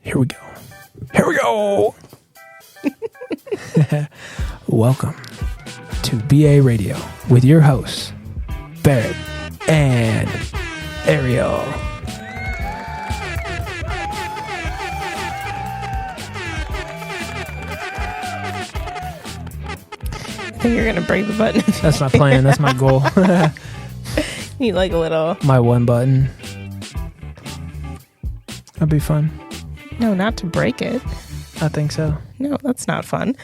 Here we go. Here we go. Welcome to BA Radio with your hosts, Barrett and Ariel. I think you're going to break the button. That's my plan. That's my goal. You like a little... My one button. That'd be fun. No, not to break it. I think so. No, that's not fun.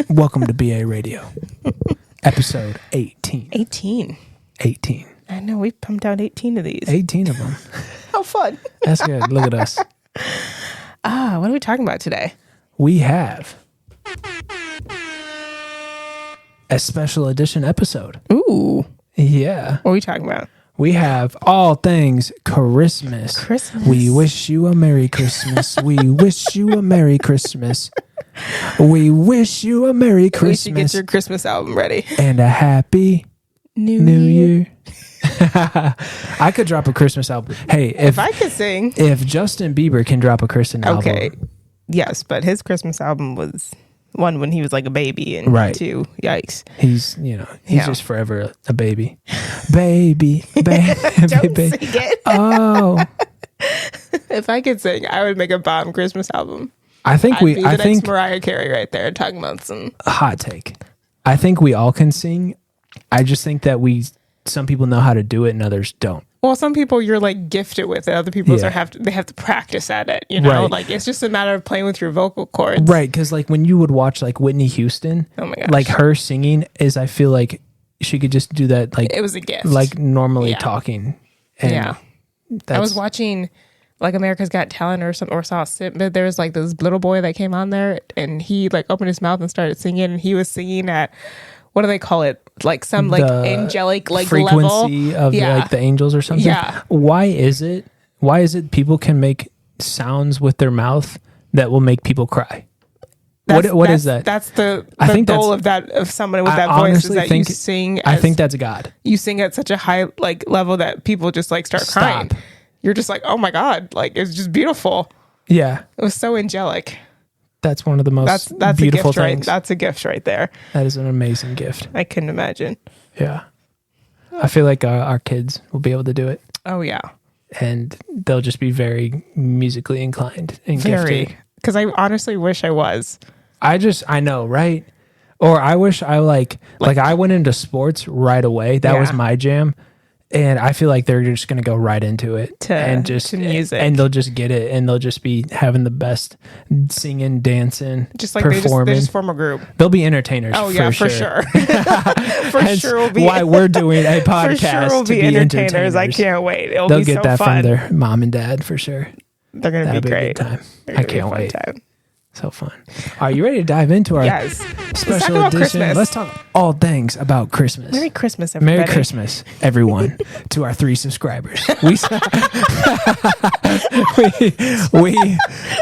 Welcome to BA Radio. Episode 18. 18. 18. I know, we've pumped out 18 of these. 18 of them. How fun. That's good. Look at us. What are we talking about today? We have a special edition episode. Ooh. Yeah. What are we talking about? We have all things Christmas. Christmas. We wish you a Merry Christmas. We wish you a Merry Christmas. We wish you a Merry We should get Christmas your Christmas album ready. and a Happy New Year. I could drop a Christmas album. Hey, If I could sing. if Justin Bieber can drop a Christmas Okay. album. Yes, but his Christmas album was one when he was like a baby, and Right. two, yikes. He's Yeah. just forever a baby. Baby, baby, Don't baby. sing it. Oh, If I could sing, I would make a bomb Christmas album. I think I'd be the I next think Mariah Carey right there, talking about some... hot take. I think we all can sing. I just think that some people know how to do it and others don't. Well, some people you're like gifted with it. Other people Yeah. they have to practice at it. You know, Right. like it's just a matter of playing with your vocal cords. Right, because like when you would watch like Whitney Houston, Oh my gosh. like her singing is, I feel like she could just do that like It was a gift. like normally Yeah. talking. And Yeah. I was watching like America's Got Talent or something, or saw a snippet. There was like this little boy that came on there, and he like opened his mouth and started singing, and he was singing at, what do they call it? Like some like the angelic like frequency level. of like the angels or something. Yeah. Why is it people can make sounds with their mouth that will make people cry? What is that? That's the I think goal that's- of someone with I that voice is honestly that think- you sing. I think that's God. You sing at such a high like level that people just like start crying. Stop. You're just like, oh my God, like it's just beautiful. Yeah. It was so angelic. That's one of the most That's beautiful a gift, right? things. That's a gift right there. That is an amazing gift. I couldn't imagine. Yeah. I feel like our kids will be able to do it, Oh yeah, and they'll just be very musically inclined and very. gifted. Because I honestly wish I was. I know, right? Or I wish I like I went into sports right away. That was Yeah. my jam. And I feel like they're just going to go right into it To music. and they'll just get it, and they'll just be having the best singing, dancing, Just like performing. they just form a group. They'll be entertainers. Oh yeah, for sure. For Hence sure will be. why we're doing a For podcast sure will to be be entertainers. I can't wait. It'll They'll be get so that fun. from their mom and dad for sure. They're gonna That'll be be a great. good time. They're I gonna be a can't fun wait. time. So fun. Are you ready to dive into our Yes. Let's talk special about edition? Christmas. Let's talk all things about Christmas. Merry Christmas, everybody. Merry Christmas, everyone, to our 3 subscribers.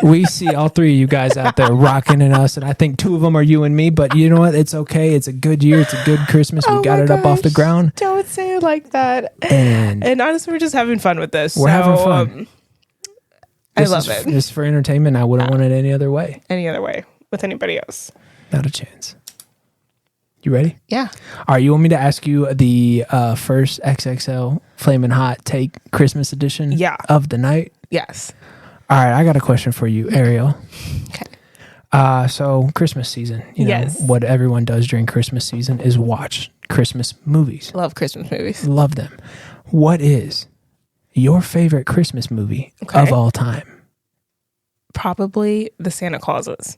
We see all 3 of you guys out there rocking in us, and I think 2 of them are you and me. But you know what? It's okay. It's a good year. It's a good Christmas. We Oh got my it up off the gosh. ground, Don't say it like that. and And honestly, we're just having fun with this. we're having fun. I This love is, it. This is for entertainment. I wouldn't want it any other way. Any other way with anybody else? Not a chance. You ready? Yeah. All right, you want me to ask you the first XXL Flamin' Hot Take Christmas edition Yeah. of the night? Yes. All right, I got a question for you, Ariel. Okay. So Christmas season, you know, Yes. what everyone does during Christmas season is watch Christmas movies. Love Christmas movies. Love them. What is your favorite Christmas movie Okay. of all time? Probably the Santa Clauses.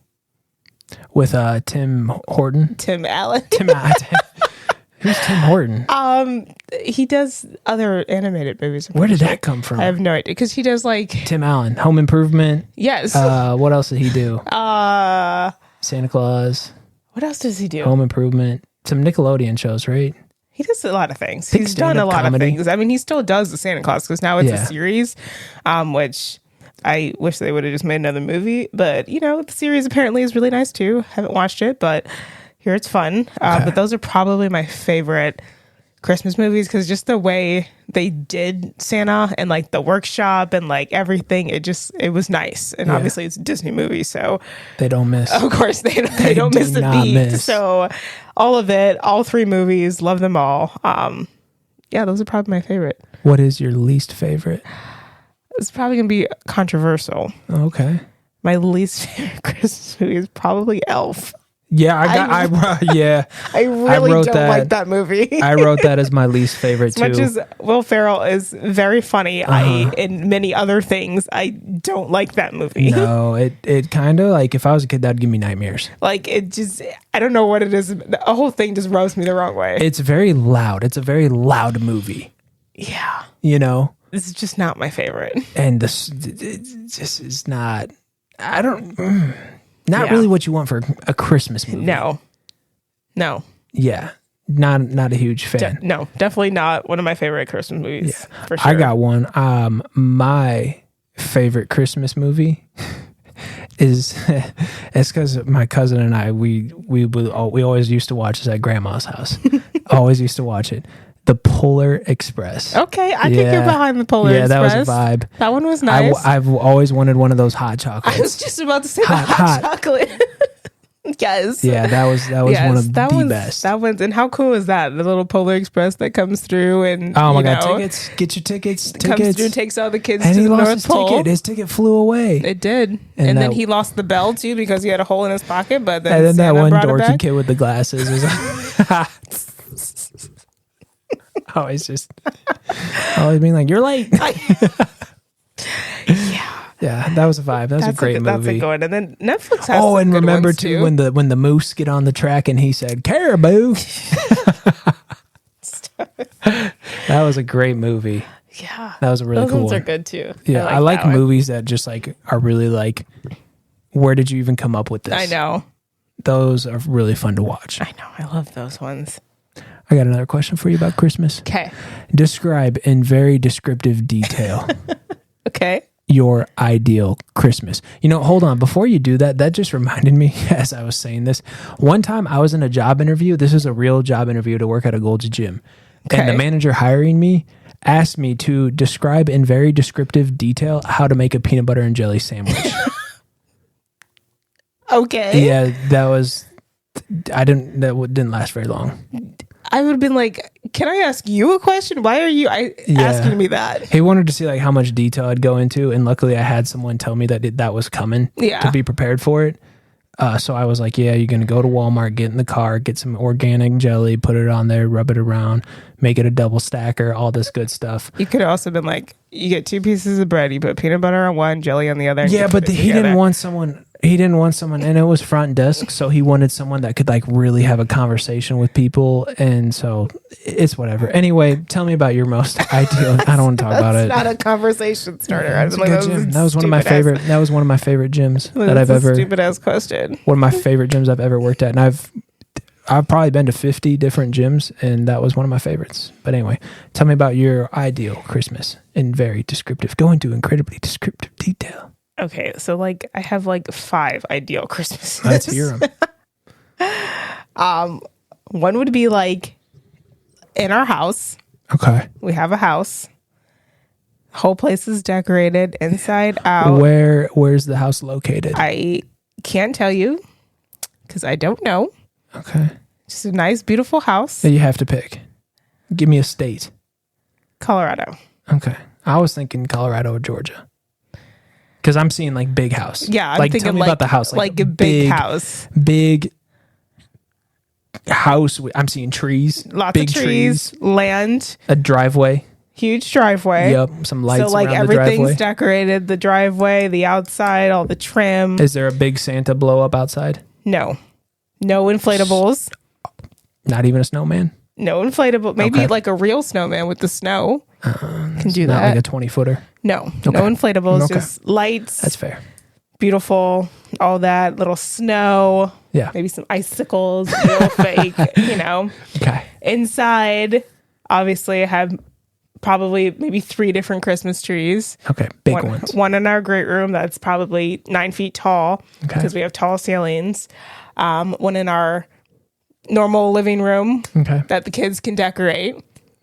With Tim Horton? Tim Allen. Who's Tim Horton? He does other animated movies. Where did that come from? I have no idea because he does like Tim Allen, Home Improvement. yes. What else did he do? What Santa Claus, else does he do? Home Improvement, some Nickelodeon shows, right? He does a lot of things. Big He's done a stand-up lot comedy. of things. I mean, he still does the Santa Claus because now it's Yeah. a series, which I wish they would have just made another movie. But you know, the series apparently is really nice too. Haven't watched it, but here it's fun. Okay. But those are probably my favorite Christmas movies, because just the way they did Santa and like the workshop and like everything, it was nice. And obviously it's a Disney movie, so they don't miss. Of course they don't miss a beat. So all of it, all 3 movies, love them all. Those are probably my favorite. What is your least favorite? It's probably gonna be controversial. Okay. My least favorite Christmas movie is probably Elf. Yeah, I really don't like that movie. I wrote that as my least favorite too. As much as Will Ferrell is very funny, in many other things, I don't like that movie. No, it kind of like if I was a kid, that'd give me nightmares. Like it just, I don't know what it is. The whole thing just rubs me the wrong way. It's very loud. It's a very loud movie. Yeah, this is just not my favorite. And this just is not. I don't. Not really what you want for a Christmas movie. No. Yeah. Not a huge fan. No, definitely not one of my favorite Christmas movies. Yeah. For sure. I got one. My favorite Christmas movie is it's because my cousin and I we always used to watch this at Grandma's house. Always used to watch it. The Polar Express. Okay, I think you're behind the Polar Express. Yeah, that was a vibe. That one was nice. I've always wanted one of those hot chocolates. I was just about to say hot chocolate. Yes. Yeah, that was one of the best. That one's, and how cool is that? The little Polar Express that comes through and oh my god, tickets! Get your tickets! Comes through, takes all the kids and to the North his Pole. Ticket. His ticket flew away. It did, and then he lost the bell too because he had a hole in his pocket. But then, and then that one dorky kid with the glasses was like, always being like, "You're late." Yeah, that was a vibe. That was a great movie. That's a good one. And then Netflix has and remember too when the moose get on the track and he said caribou. That was a great movie. Yeah, that was a really cool one. Those ones are good too. Yeah, I like movies that just like are really like, where did you even come up with this? I know. Those are really fun to watch. I know. I love those ones. I got another question for you about Christmas. Okay. Describe in very descriptive detail. Okay. Your ideal Christmas. Hold on. Before you do that just reminded me as I was saying this. One time I was in a job interview. This is a real job interview to work at a Gold's Gym. Okay. And the manager hiring me asked me to describe in very descriptive detail how to make a peanut butter and jelly sandwich. Okay. Yeah, that didn't last very long. I would have been like, can I ask you a question? Why are you asking me that? He wanted to see like how much detail I'd go into. And luckily I had someone tell me that was coming to be prepared for it. So I was like, yeah, you're going to go to Walmart, get in the car, get some organic jelly, put it on there, rub it around, make it a double stacker, all this good stuff. You could have also been like, you get 2 pieces of bread, you put peanut butter on one, jelly on the other. Yeah, but he didn't want someone, and it was front desk, so he wanted someone that could like really have a conversation with people, and so it's whatever. Anyway, tell me about your most ideal. I don't want to talk about it. It's not a conversation starter. That was one of my favorite. That was one of my favorite gyms that I've ever. Stupid ass question. One of my favorite gyms I've ever worked at, and I've probably been to 50 different gyms, and that was one of my favorites. But anyway, tell me about your ideal Christmas in very descriptive. Go into incredibly descriptive detail. Okay, so like I have like 5 ideal Christmases. Let's hear them. One would be like in our house. Okay. We have a house. Whole place is decorated inside out. Where's the house located? I can't tell you because I don't know. Okay. Just a nice, beautiful house. That you have to pick. Give me a state. Colorado. Okay. I was thinking Colorado or Georgia. Because I'm seeing like big house. Yeah, I'm like thinking tell me about the house. Like a big house. Big house. I'm seeing trees. Lots big of trees, land. A driveway. Huge driveway. Yep. Some lights. So like around the everything's driveway. Decorated. The driveway, the outside, all the trim. Is there a big Santa blow up outside? No. No inflatables. Not even a snowman? No inflatable. Maybe like a real snowman with the snow. Can do not that. Like a 20-footer? No. Okay. No inflatables. Okay. Just lights. That's fair. Beautiful. All that. Little snow. Yeah. Maybe some icicles. Real fake. Okay. Inside, obviously, I have probably maybe 3 different Christmas trees. Okay. Big ones. One in our great room that's probably 9 feet tall because we have tall ceilings. One in our normal living room that the kids can decorate.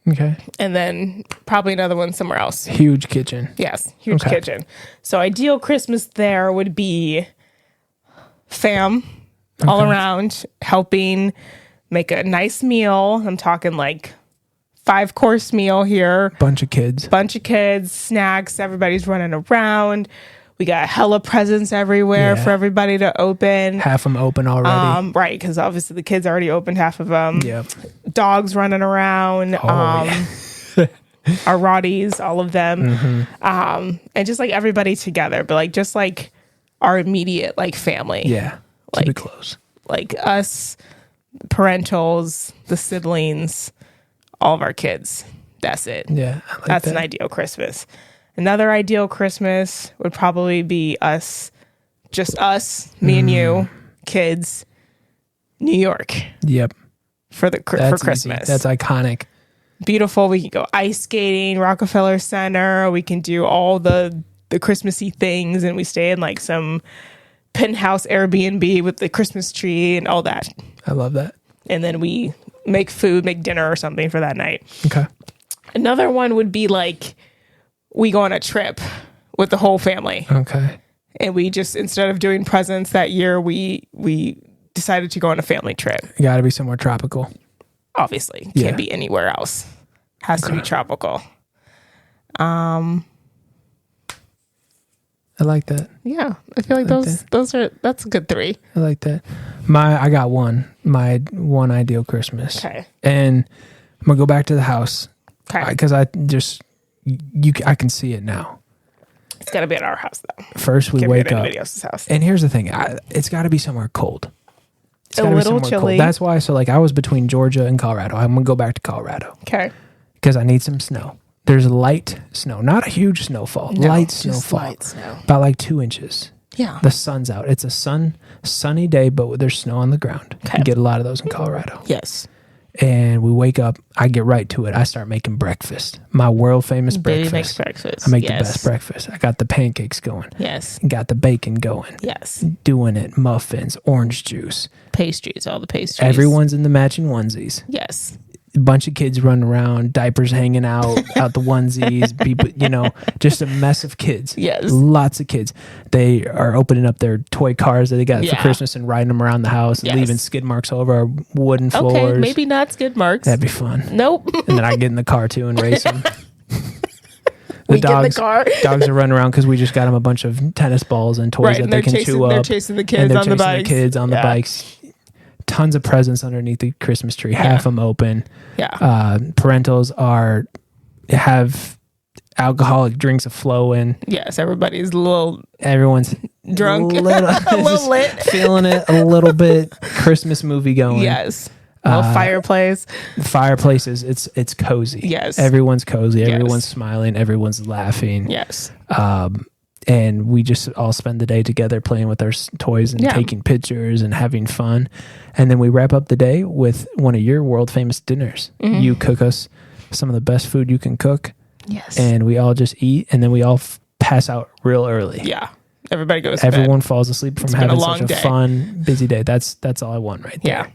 Okay. And then probably another one somewhere else. Huge kitchen. Yes, huge kitchen. So ideal Christmas there would be fam all around, helping make a nice meal. I'm talking like 5-course meal here. Bunch of kids, snacks. Everybody's running around. We got hella presents everywhere for everybody to open. Half them open already. Right, because obviously the kids already opened half of them. Yep. Dogs running around. Our Roddies, all of them. And just like everybody together, but like just like our immediate like family. Yeah. Like, keep it close. Like us, parentals, the siblings, all of our kids. That's it. Yeah. That's an ideal Christmas. Another ideal Christmas would probably be us, just us, me and you, kids, New York. Yep. For Christmas. Easy. That's iconic. Beautiful. We can go ice skating, Rockefeller Center. We can do all the Christmassy things, and we stay in like some penthouse Airbnb with the Christmas tree and all that. I love that. And then we make dinner or something for that night. Okay. Another one would be like we go on a trip with the whole family. Okay. And we just, instead of doing presents that year, we decided to go on a family trip. You got to be somewhere tropical. Obviously. Can't be anywhere else. Has to be tropical. I like that. Yeah. I feel like that's a good 3. I like that. I got my one ideal Christmas. Okay. And I'm going to go back to the house. Okay. Because I can see it now. It's got to be at our house, though. First, we Can't wake be at up. anybody else's house. And here's the thing. It's got to be somewhere cold. It's a gotta little be somewhere chilly. cold. That's why. So, like, I was between Georgia and Colorado. I'm going to go back to Colorado. Okay. Because I need some snow. There's light snow. Not a huge snowfall. No, light just snowfall. light snow. About like 2 inches. Yeah. The sun's out. It's a sunny day, but there's snow on the ground. Okay. You get a lot of those in Colorado. Yes. And we wake up. I get right to it. I start making breakfast. My world famous breakfast. Baby makes breakfast. I make the best breakfast. I got the pancakes going. Yes. Got the bacon going. Yes. Doing it. Muffins, orange juice. Pastries, all the pastries. Everyone's in the matching onesies. Yes. A bunch of kids running around, diapers hanging out the onesies, people, just a mess of kids. Yes. Lots of kids. They are opening up their toy cars that they got for Christmas and riding them around the house and leaving skid marks all over our wooden floors. Okay, maybe not skid marks. That'd be fun. Nope. And then I get in the car too and race them. Get in the car. Dogs are running around because we just got them a bunch of tennis balls and toys that they can chew up. They're chasing the kids on the bikes. The kids on the bikes. Tons of presents underneath the Christmas tree. Half of them open. Yeah. Parentals have alcoholic drinks flowing. Yes, everybody's everyone's drunk, a little lit, feeling it a little bit. Christmas movie going. Yes. Fireplace. Fireplaces. It's cozy. Yes. Everyone's cozy. Everyone's smiling. Everyone's laughing. Yes. And we just all spend the day together playing with our toys and taking pictures and having fun. And then we wrap up the day with one of your world famous dinners. Mm-hmm. You cook us some of the best food you can cook. Yes. And we all just eat, and then we all pass out real early. Yeah. Everybody goes Everyone to bed. falls asleep from having such a fun, busy day. That's all I want right there. Yeah.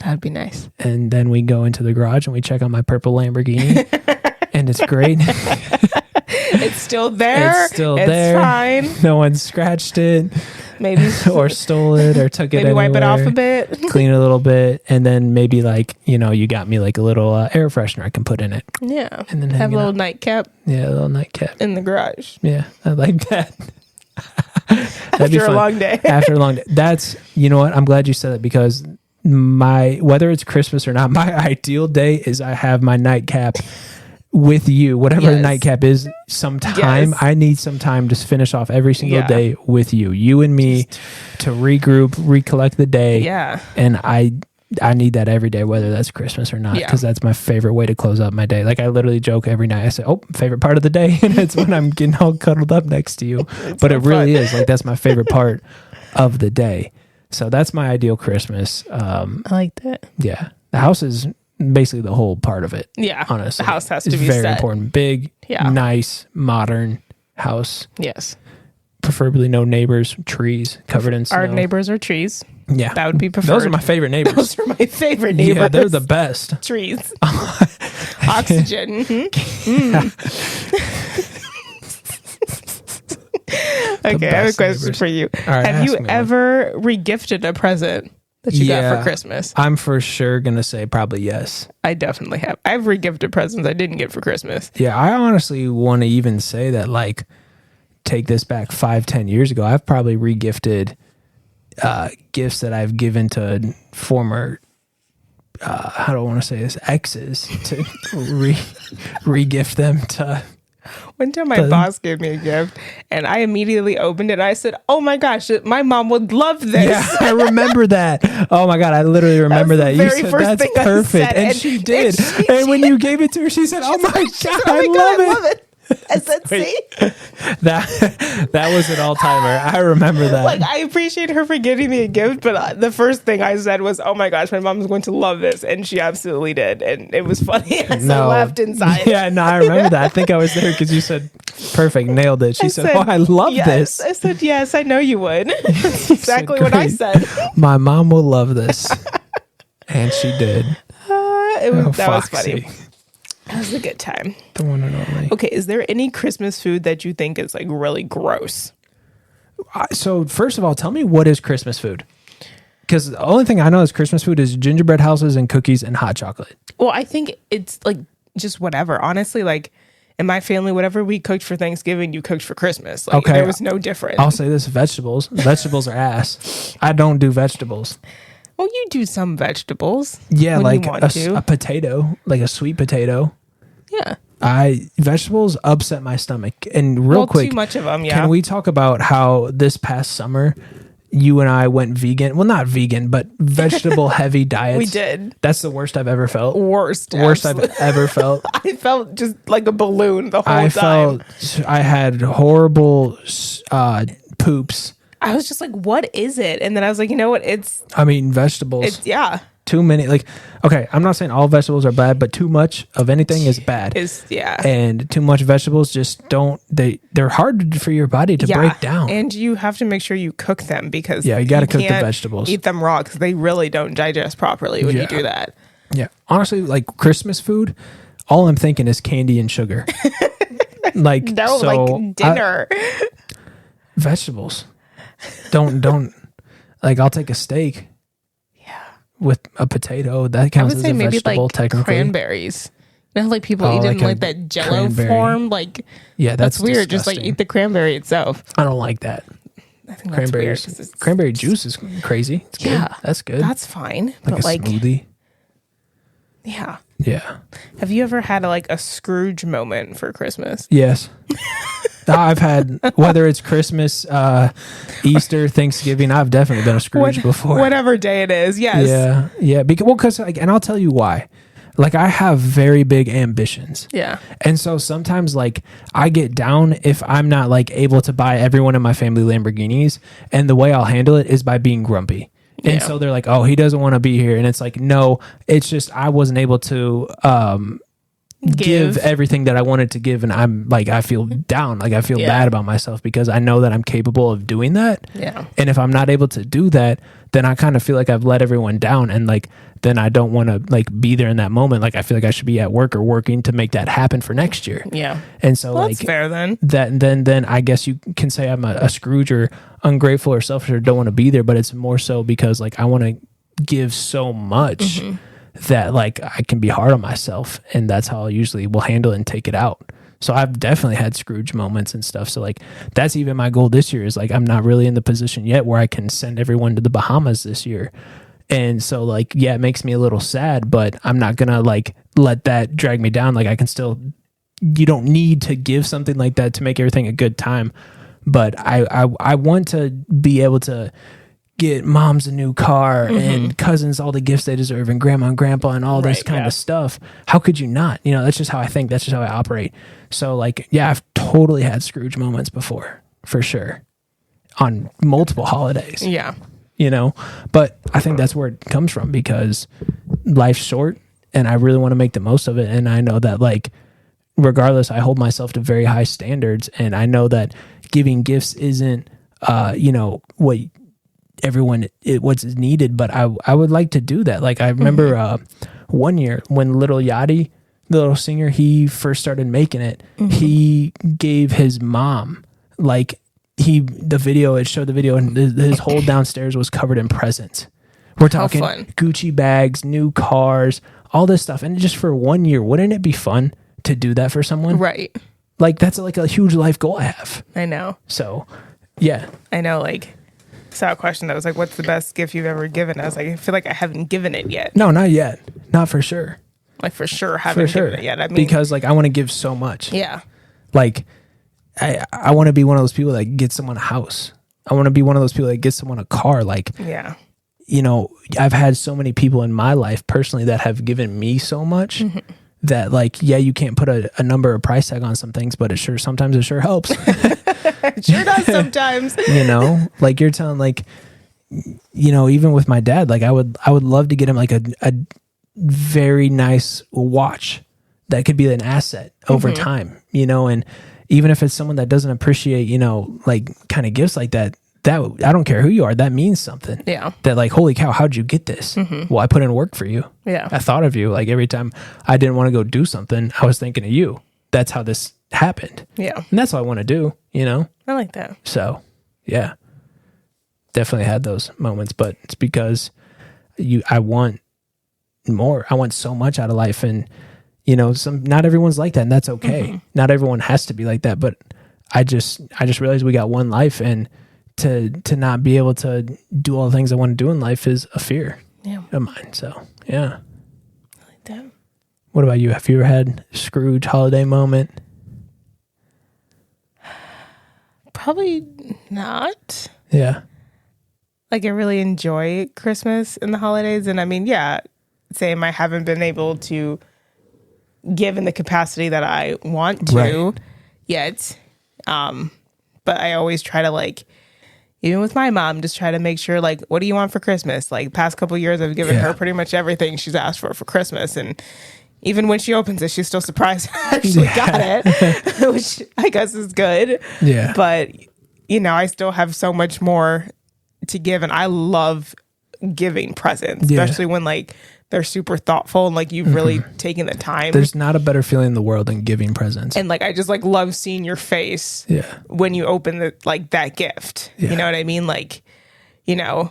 That'd be nice. And then we go into the garage and we check on my purple Lamborghini. And it's great. It's still there. It's still there. It's fine. No one scratched it. Maybe. Or stole it or took it maybe anywhere. Wipe it off a bit. Clean it a little bit. And then maybe you got me like a little air freshener I can put in it. Yeah. And then have a little nightcap. Yeah, a little nightcap. In the garage. Yeah, I like that. After a long day. After a long day. That's, you know what? I'm glad you said that because whether it's Christmas or not, my ideal day is I have my nightcap with you, whatever the nightcap is, sometime. Yes. I need some time to finish off every single day with you and me to regroup, recollect the day. Yeah. And I need that every day, whether that's Christmas or not, because that's my favorite way to close up my day. Like I literally joke every night. I say, favorite part of the day. And it's when I'm getting all cuddled up next to you. But it really is like, that's my favorite part of the day. So that's my ideal Christmas. I like that. Yeah. The house is basically the whole part of it. Yeah. Honestly. The house has to be very set. important. Big, nice, modern house. Yes. Preferably no neighbors, trees covered in snow. Our neighbors are trees. Yeah. That would be preferred. Those are my favorite neighbors. Those are my favorite neighbors. Yeah, they're the best. Trees. Oxygen. Okay, I have a question for you. Right, have you ever regifted a present that you got for Christmas? I'm for sure going to say probably yes. I definitely have. I've regifted presents I didn't get for Christmas. Yeah, I honestly want to even say that, like, take this back 5-10 years ago, I've probably regifted gifts that I've given to former how do I want to say this, exes, to re-gift them to. One time my boss gave me a gift and I immediately opened it. I said, oh my gosh, my mom would love this. Yeah, I remember that. Oh my God, I literally remember that. You said that's perfect. And she did. And when you gave it to her, she said, oh my God, I love it. I said, see? That was an all-timer. I remember that. Like, I appreciate her for giving me a gift, but the first thing I said was, oh my gosh, my mom's going to love this. And she absolutely did. And it was funny. I laughed inside. Yeah, no, I remember that. I think I was there because you said, perfect, nailed it. She said, oh, I love this. I said, yes, I know you would. That's exactly what I said. My mom will love this. And she did. That was funny. That was a good time. The one and only. Okay, is there any Christmas food that you think is like really gross? So first of all, tell me, what is Christmas food? Because the only thing I know is Christmas food is gingerbread houses and cookies and hot chocolate. Well, I think it's like just whatever. Honestly, like in my family, whatever we cooked for Thanksgiving, you cooked for Christmas. Like, okay, there was no difference. I'll say this: vegetables. Vegetables are ass. I don't do vegetables. Well, you do some vegetables. Yeah, like a potato, like a sweet potato. Yeah. Vegetables upset my stomach. And real quick, too much of them, yeah. Can we talk about how this past summer you and I went vegan? Well, not vegan, but vegetable heavy diets. We did. That's the worst I've ever felt. Worst I've ever felt. I felt just like a balloon the whole time. I had horrible poops. I was just like, what is it? And then I was like, you know what? Vegetables. Yeah. Too many, like, okay, I'm not saying all vegetables are bad, but too much of anything is bad. And too much vegetables just they're hard for your body to break down. And you have to make sure you cook them because you got to cook the vegetables. Eat them raw because they really don't digest properly when you do that. Yeah. Honestly, like Christmas food, all I'm thinking is candy and sugar. Like, like dinner. Vegetables. Don't like, I'll take a steak. With a potato, that counts as a vegetable, like technically. Cranberries. You know, like people eat it in like that Jello form. Like, yeah, that's weird. Disgusting. Just like eat the cranberry itself. I don't like that. I think cranberries. Cranberry juice is crazy. It's good. That's good. That's fine. Like but a smoothie. Yeah. Yeah. Have you ever had a Scrooge moment for Christmas? Yes. I've had, whether it's Christmas, Easter, Thanksgiving, I've definitely been a Scrooge before. Whatever day it is, yes. Yeah. Because and I'll tell you why. Like, I have very big ambitions. Yeah. And so sometimes, like, I get down if I'm not, like, able to buy everyone in my family Lamborghinis. And the way I'll handle it is by being grumpy. And so they're like, oh, he doesn't want to be here. And it's like, no, it's just I wasn't able to give everything that I wanted to give. And I'm like, I feel down. Like, I feel bad about myself because I know that I'm capable of doing that. Yeah. And if I'm not able to do that, then I kind of feel like I've let everyone down. And like, then I don't want to like be there in that moment. Like, I feel like I should be at work or working to make that happen for next year. Yeah. And so that's fair then. Then I guess you can say I'm a Scrooge or ungrateful or selfish or don't want to be there, but it's more so because like I want to give so much that like I can be hard on myself, and that's how I usually will handle it and take it out. So I've definitely had Scrooge moments and stuff. So like that's even my goal this year is like I'm not really in the position yet where I can send everyone to the Bahamas this year. And so like, yeah, it makes me a little sad, but I'm not going to like let that drag me down. Like I can still, you don't need to give something like that to make everything a good time. But I want to be able to get moms a new car and cousins all the gifts they deserve and grandma and grandpa and all this kind of stuff. How could you not? You know, that's just how I think. That's just how I operate. So like, yeah, I've totally had Scrooge moments before, for sure, on multiple holidays. Yeah. You know, but I think that's where it comes from because life's short and I really want to make the most of it. And I know that like, regardless, I hold myself to very high standards, and I know that giving gifts isn't, you know, what everyone, what's needed, but I would like to do that. Like I remember one year when Little Yachty the little singer, he first started making it. He gave his mom like it showed the video, and his whole downstairs was covered in presents. We're talking Gucci bags, new cars, all this stuff. And just for 1 year, wouldn't it be fun to do that for someone? Right. Like, that's like a huge life goal I have. I know. So, yeah. I know, like, I saw a question that was like, what's the best gift you've ever given? I was like, I feel like I haven't given it yet. No, not yet. Not for sure. Like, for sure haven't given it yet. I mean, because, like, I want to give so much. Yeah. Like, I want to be one of those people that gets someone a house. I want to be one of those people that gets someone a car. Like, yeah. You know, I've had so many people in my life personally that have given me so much that, like, yeah, you can't put a number or price tag on some things, but sometimes it sure helps. It sure does sometimes. You know, like you're telling, like, you know, even with my dad, like I would love to get him like a very nice watch that could be an asset over time, you know, and even if it's someone that doesn't appreciate, you know, like kind of gifts like that I don't care who you are, that means something. Yeah. That like, holy cow, how'd you get this? Well, I put in work for you. Yeah. I thought of you. Like every time I didn't want to go do something, I was thinking of you. That's how this happened. Yeah. And that's what I want to do, you know? I like that. So, yeah. Definitely had those moments, but it's because I want more. I want so much out of life, and you know, not everyone's like that, and that's okay. Not everyone has to be like that, but I just realized we got one life, and to not be able to do all the things I want to do in life is a fear of mine. So, yeah. I like that. What about you? Have you ever had a Scrooge holiday moment? Probably not. Yeah. Like, I really enjoy Christmas and the holidays. And I mean, yeah, same. I haven't been able to give in the capacity that I want to yet. But I always try to, like, even with my mom, just try to make sure, like, what do you want for Christmas? Like, past couple years, I've given her pretty much everything she's asked for Christmas. And even when she opens it, she's still surprised I actually got it, which I guess is good. Yeah. But, you know, I still have so much more to give, and I love giving presents, especially when like they're super thoughtful and like you've really taken the time. There's not a better feeling in the world than giving presents. And like I just like love seeing your face when you open that gift. You know what I mean? Like, you know,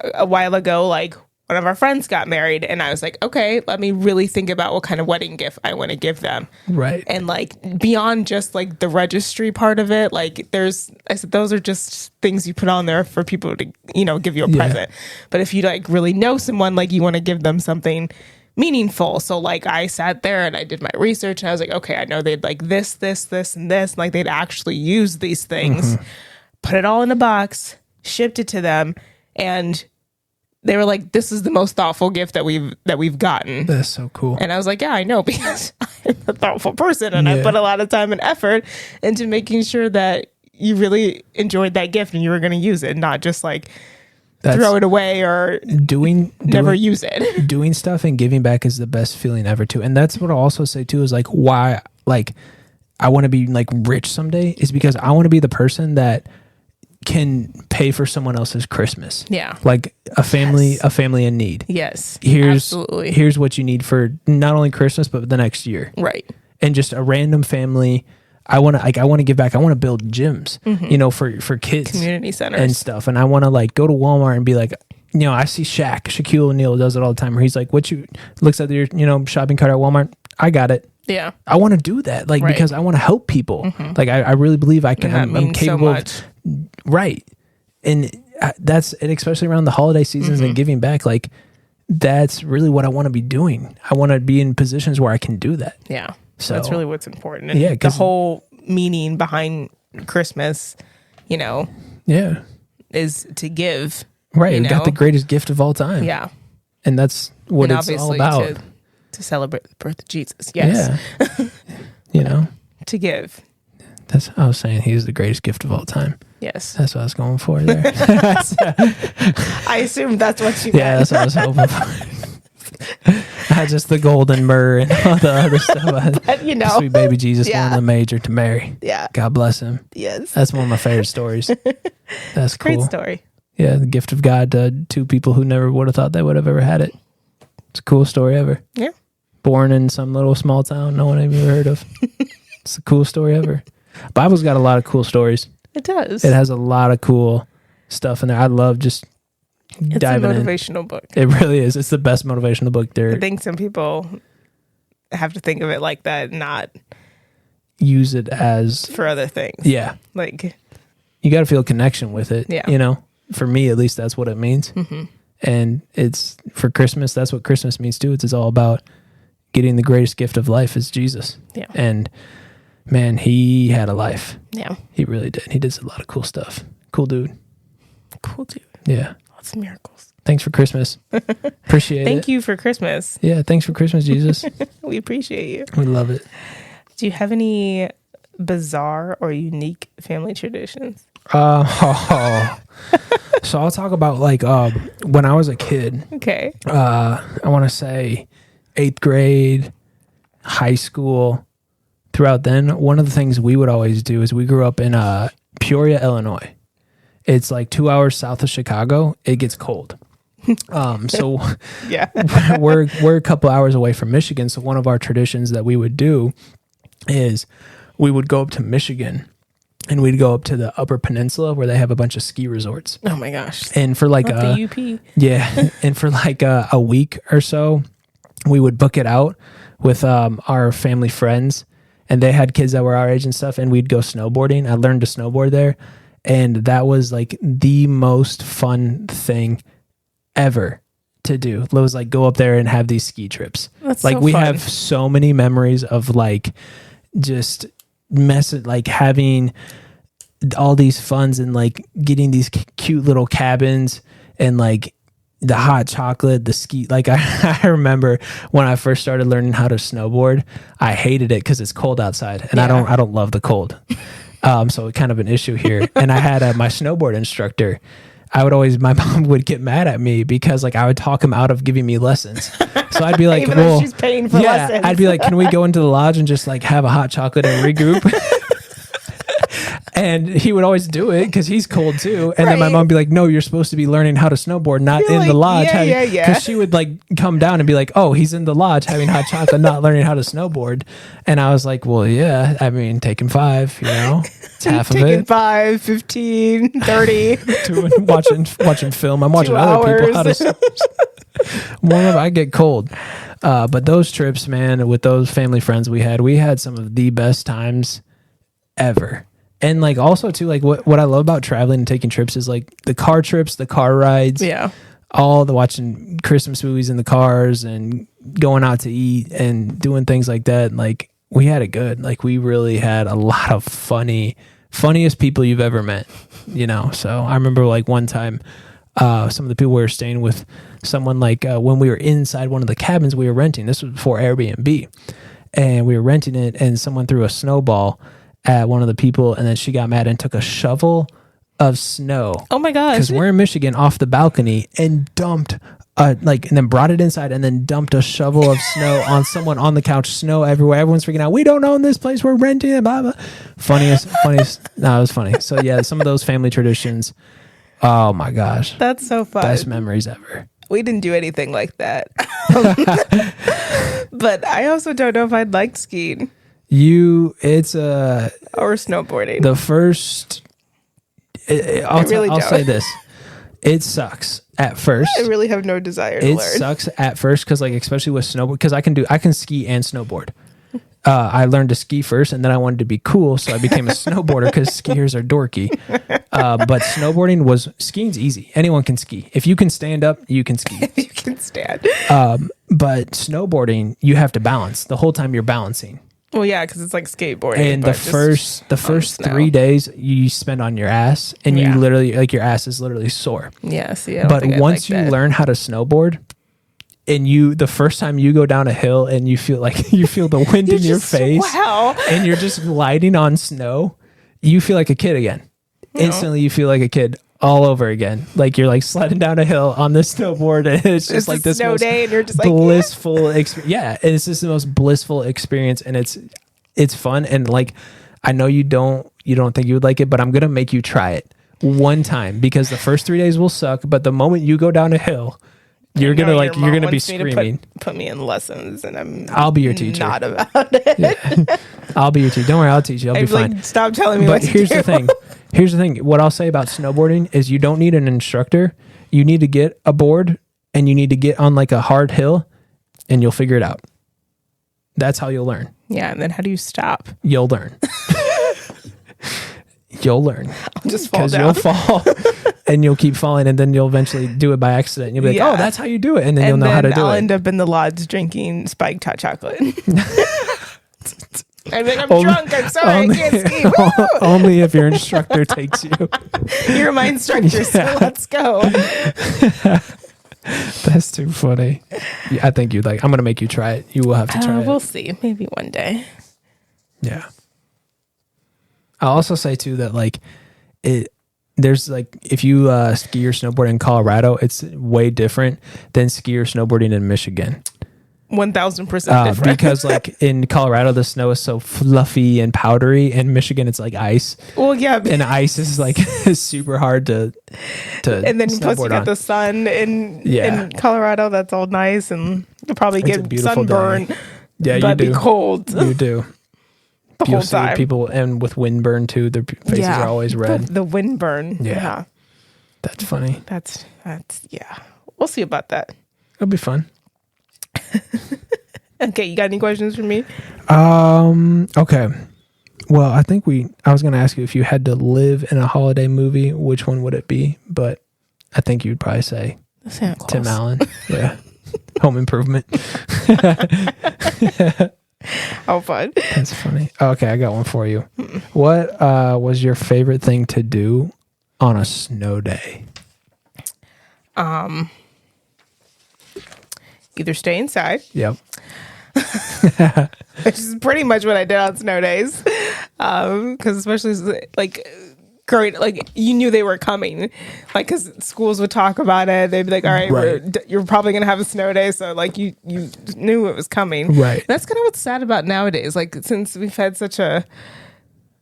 a while ago, like one of our friends got married, and I was like, okay, let me really think about what kind of wedding gift I want to give them. Right. And like beyond just like the registry part of it, like I said, those are just things you put on there for people to, you know, give you a present. But if you like really know someone, like you want to give them something meaningful. So like I sat there and I did my research, and I was like, okay, I know they'd like this, and this, like they'd actually use these things, put it all in a box, shipped it to them, and they were like, this is the most thoughtful gift that we've gotten. That's so cool. And I was like, yeah, I know, because I'm a thoughtful person, and I put a lot of time and effort into making sure that you really enjoyed that gift and you were going to use it, not just like throw it away or never use it. Doing stuff and giving back is the best feeling ever too. And that's what I'll also say too, is like why like I want to be like rich someday is because I want to be the person that can pay for someone else's Christmas. Yeah. Like a family in need. Yes. Absolutely. Here's what you need for not only Christmas, but the next year. Right. And just a random family. I want to give back. I want to build gyms, you know, for kids, community centers and stuff. And I want to like go to Walmart and be like, you know, I see Shaquille O'Neal does it all the time, where he's like, looks at your, you know, shopping cart at Walmart. I got it. Yeah. I want to do that. Like, because I want to help people. Like, I really believe I can, I'm capable of. Right. And that's, and especially around the holiday seasons and giving back, like that's really what I want to be doing. I want to be in positions where I can do that. Yeah. So that's really what's important. And the whole meaning behind Christmas, you know, is to give. Right. We got the greatest gift of all time. Yeah. And that's what it's all about. To celebrate the birth of Jesus. Yes. Yeah. You know, to give. That's, I was saying he's the greatest gift of all time. Yes. That's what I was going for there. I assume that's what you meant. Yeah, that's what I was hoping for. I had just the golden myrrh and all the other stuff. But, you know. Sweet baby Jesus wanted the major to Mary. Yeah. God bless him. Yes. That's one of my favorite stories. That's cool. Great story. Yeah, the gift of God to two people who never would have thought they would have ever had it. It's a cool story ever. Yeah. born in some little small town no one ever heard of. It's the coolest story ever. Bible's got a lot of cool stories. It does. It has a lot of cool stuff in there. I love just diving in. It's a motivational book. It really is. It's the best motivational book there. I think some people have to think of it like that, not use it as for other things. Yeah. Like, you got to feel a connection with it. Yeah. You know, for me, at least that's what it means. mm-hmm. And it's for Christmas. That's what Christmas means too. It's all about getting the greatest gift of life is Jesus. Yeah. And man, he had a life. Yeah. He really did. He did a lot of cool stuff. Cool dude. Cool dude. Yeah. Lots of miracles. Thanks for Christmas. Appreciate it. Thank you for Christmas. Yeah. Thanks for Christmas, Jesus. We appreciate you. We love it. Do you have any bizarre or unique family traditions? So I'll talk about like when I was a kid. Okay. I want to say 8th grade, high school. Throughout then, one of the things we would always do is we grew up in Peoria, Illinois. It's like 2 hours south of Chicago. It gets cold. So Yeah. we're a couple hours away from Michigan. So one of our traditions that we would do is we would go up to Michigan and we'd go up to the Upper Peninsula where they have a bunch of ski resorts. Oh my gosh. And for like the UP. yeah, and for like a week or so, we would book it out with our family friends, and they had kids that were our age and stuff, and we'd go snowboarding. I learned to snowboard there, and that was like the most fun thing ever to do. It was like go up there and have these ski trips. That's like so we fun. have so many memories of like just like having all these funds and like getting these cute little cabins and like the hot chocolate, the ski. Like I remember when I first started learning how to snowboard, I hated it because it's cold outside, and I don't love the cold. So kind of an issue here. And I had my snowboard instructor. My mom would get mad at me because like I would talk him out of giving me lessons. So I'd be like, Even though she's paying for lessons. I'd be like, can we go into the lodge and just like have a hot chocolate and regroup? And he would always do it because he's cold too. And then my mom would be like, no, you're supposed to be learning how to snowboard, not You're in like, the lodge. yeah. Because she would like come down and be like, oh, he's in the lodge having hot chocolate, not learning how to snowboard. And I was like, well, yeah, I mean, taking 5, you know, it's half of Taking it. 5, 15, 30. watching film. I'm watching 2 other people how hours. to I get cold. But those trips, man, with those family friends we had some of the best times ever. And like also too, like what I love about traveling and taking trips is like the car trips, the car rides, Yeah. all the watching Christmas movies in the cars and going out to eat and doing things like that. Like we had it good. Like we really had a lot of funniest people you've ever met, you know? So I remember like one time, some of the people we were staying with, someone like when we were inside one of the cabins we were renting, this was before Airbnb, and we were renting it, and someone threw a snowball at one of the people, and then she got mad and took a shovel of snow. Oh my gosh. Because we're in Michigan, off the balcony, and dumped and then brought it inside and then dumped a shovel of snow on someone on the couch. Snow everywhere. Everyone's freaking out. We don't own this place. We're renting it. Blah, blah. Funniest. No, it was funny. So yeah, some of those family traditions. Oh my gosh. That's so fun. Best memories ever. We didn't do anything like that. But I also don't know if I'd like skiing It's or snowboarding. the first. I'll say this. It sucks at first. I really have no desire to It learn. sucks at first because like especially with snowboard, because I can ski and snowboard. I learned to ski first, and then I wanted to be cool, so I became a snowboarder because skiers are dorky. But skiing's easy. Anyone can ski. If you can stand up, you can ski. You can stand. But snowboarding, you have to balance the whole time. You're balancing, Well, yeah, because it's like skateboarding. and the first 3 days you spend on your ass, and you literally like your ass is literally sore. Yeah, see, But once you learn how to snowboard, and the first time you go down a hill and you feel the wind in your face, wow, and you're just gliding on snow, you feel like a kid again. Instantly, you feel like a kid all over again. Like you're like sledding down a hill on the snowboard, and it's just like this snow most day, and you're just like blissful experience. Yeah, it's just the most blissful experience, and it's fun. And like, I know you don't think you would like it, but I'm gonna make you try it one time because the first 3 days will suck, but the moment you go down a hill, You're I know gonna your mom you're gonna be wants me to screaming. Put me in lessons, and I'll be your teacher. Not about it. Yeah. I'll be your teacher. Don't worry, I'll teach you. I'll be I'd be fine. like, stop telling me But what to here's do. the thing. Here's the thing. What I'll say about snowboarding is you don't need an instructor. You need to get a board and you need to get on like a hard hill and you'll figure it out. That's how you'll learn. Yeah, and then how do you stop? You'll learn. You'll learn. I'll just fall Because down. you'll fall and you'll keep falling and then you'll eventually do it by accident. And you'll be like, Yeah. oh, that's how you do it. And then And you'll know how to then do I'll it. end up in the lodge drinking spiked hot chocolate. I'm like, I'm Only- drunk. I'm sorry. I can't ski. Woo! Only if your instructor takes you. You're my instructor, so Yeah. let's go. That's too funny. Yeah, I think you'd like. I'm gonna make you try it. You will have to try We'll it. see. Maybe one day. Yeah. I'll also say too that like it. There's like if you ski or snowboard in Colorado, it's way different than ski or snowboarding in Michigan. 1,000% different. Because like in Colorado the snow is so fluffy and powdery, and Michigan it's like ice, Well, yeah. and ice is like super hard to And then plus you snowboard got on. the sun Yeah. in Colorado. That's all nice, and you'll probably It's a get beautiful sunburn. day. Yeah, you but do. be cold You do. the You'll whole see time. people, and with windburn too, their faces are always red. The windburn. Yeah. That's funny. That's yeah. We'll see about that. It'll be fun. Okay, you got any questions for me? Okay. Well, I think I was going to ask you if you had to live in a holiday movie, which one would it be? But I think you'd probably say Santa Claus. Tim Allen. Yeah. Home Improvement. Oh, fun. That's funny. Okay, I got one for you. What was your favorite thing to do on a snow day? Either stay inside, Yep. which is pretty much what I did on snow days. Because especially like growing, like you knew they were coming, like because schools would talk about it. They'd be like, "All right, Right. you're probably gonna have a snow day," so like you knew it was coming. Right. That's kind of what's sad about nowadays. Like since we've had such a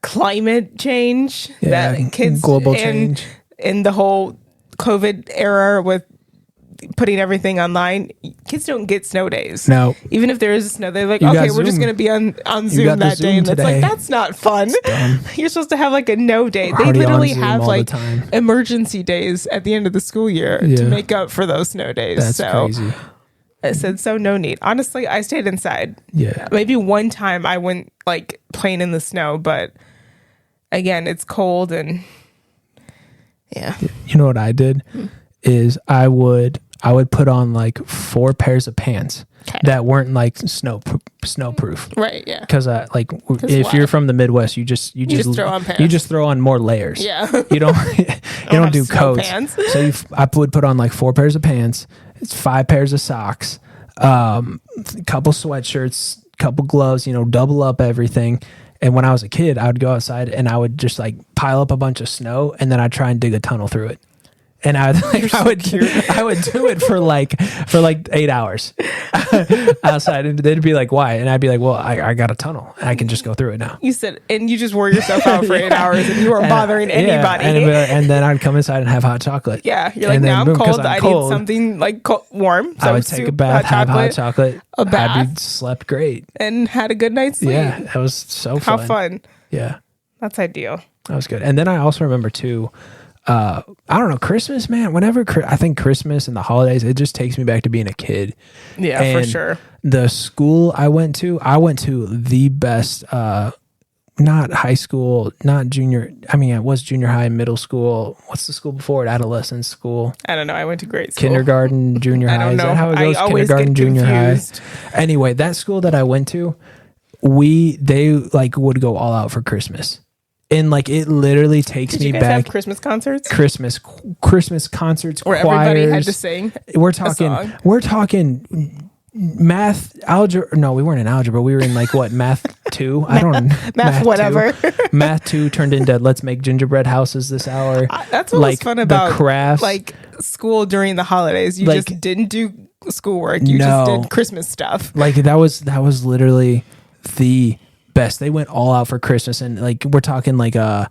climate change, Yeah, that kids global and change. in the whole COVID era with putting everything online, kids don't get snow days. No. Even if there is a snow, they're like, You okay, got we're just Zoom. going to be on got Zoom the that day. Zoom And it's like, today. that's not fun. dumb. You're supposed to have like a no day. They Already on literally Zoom have all the like time. emergency days at the end of the school year Yeah. to make up for those snow days. That's so crazy. I said, so no need. Honestly, I stayed inside. Yeah. Maybe one time I went like playing in the snow, but again, it's cold and yeah. You know what I did is I would put on like 4 pairs of pants Okay. that weren't like snowproof. Right. Yeah. Because if why? you're from the Midwest, you just just throw on pants. You just throw on more layers. Yeah. You don't you don't have do snow coats. pants. So I would put on like 4 pairs of pants. It's 5 pairs of socks, a couple sweatshirts, couple gloves. Double up everything. And when I was a kid, I would go outside and I would just like pile up a bunch of snow, and then I'd try and dig a tunnel through it. And I would do it for like 8 hours outside, and they'd be like, "Why?" And I'd be like, "Well, I got a tunnel. I can just go through it now." You said, and you just wore yourself out for 8 hours and you weren't bothering Yeah, anybody. and then I'd come inside and have hot chocolate. Yeah, you're like, And then now I'm boom, 'cause cold. I'm I cold, need something like warm. So I would take a bath, have hot chocolate, a I'd bath. be slept great. and had a good night's sleep. Yeah, that was so How fun. fun. Yeah, That's ideal. that was good. And then I also remember too, I don't know, Christmas, man. Whenever I think Christmas and the holidays, it just takes me back to being a kid. Yeah, for And sure. The school I went to the best, not high school, not junior. I mean, it was junior high, middle school. What's the school before it? Adolescent school, I don't know. I went to grade school. kindergarten, junior I high. don't Is know. that how it goes? I always Kindergarten, get junior confused. high. Anyway, that school that I went to, they like would go all out for Christmas. And like it literally takes Did me you guys back. have Christmas concerts? Christmas concerts, Where choirs. everybody had to sing? We're song. talking math, algebra. No, we weren't in algebra. We were in like what, math 2? I don't know. Math whatever. 2. Math 2 turned into let's make gingerbread houses this hour. That's what was fun about the crafts. like school during the holidays. You Like- just didn't do schoolwork. You No. just did Christmas stuff. Like that was literally the best. They went all out for Christmas, and like we're talking like a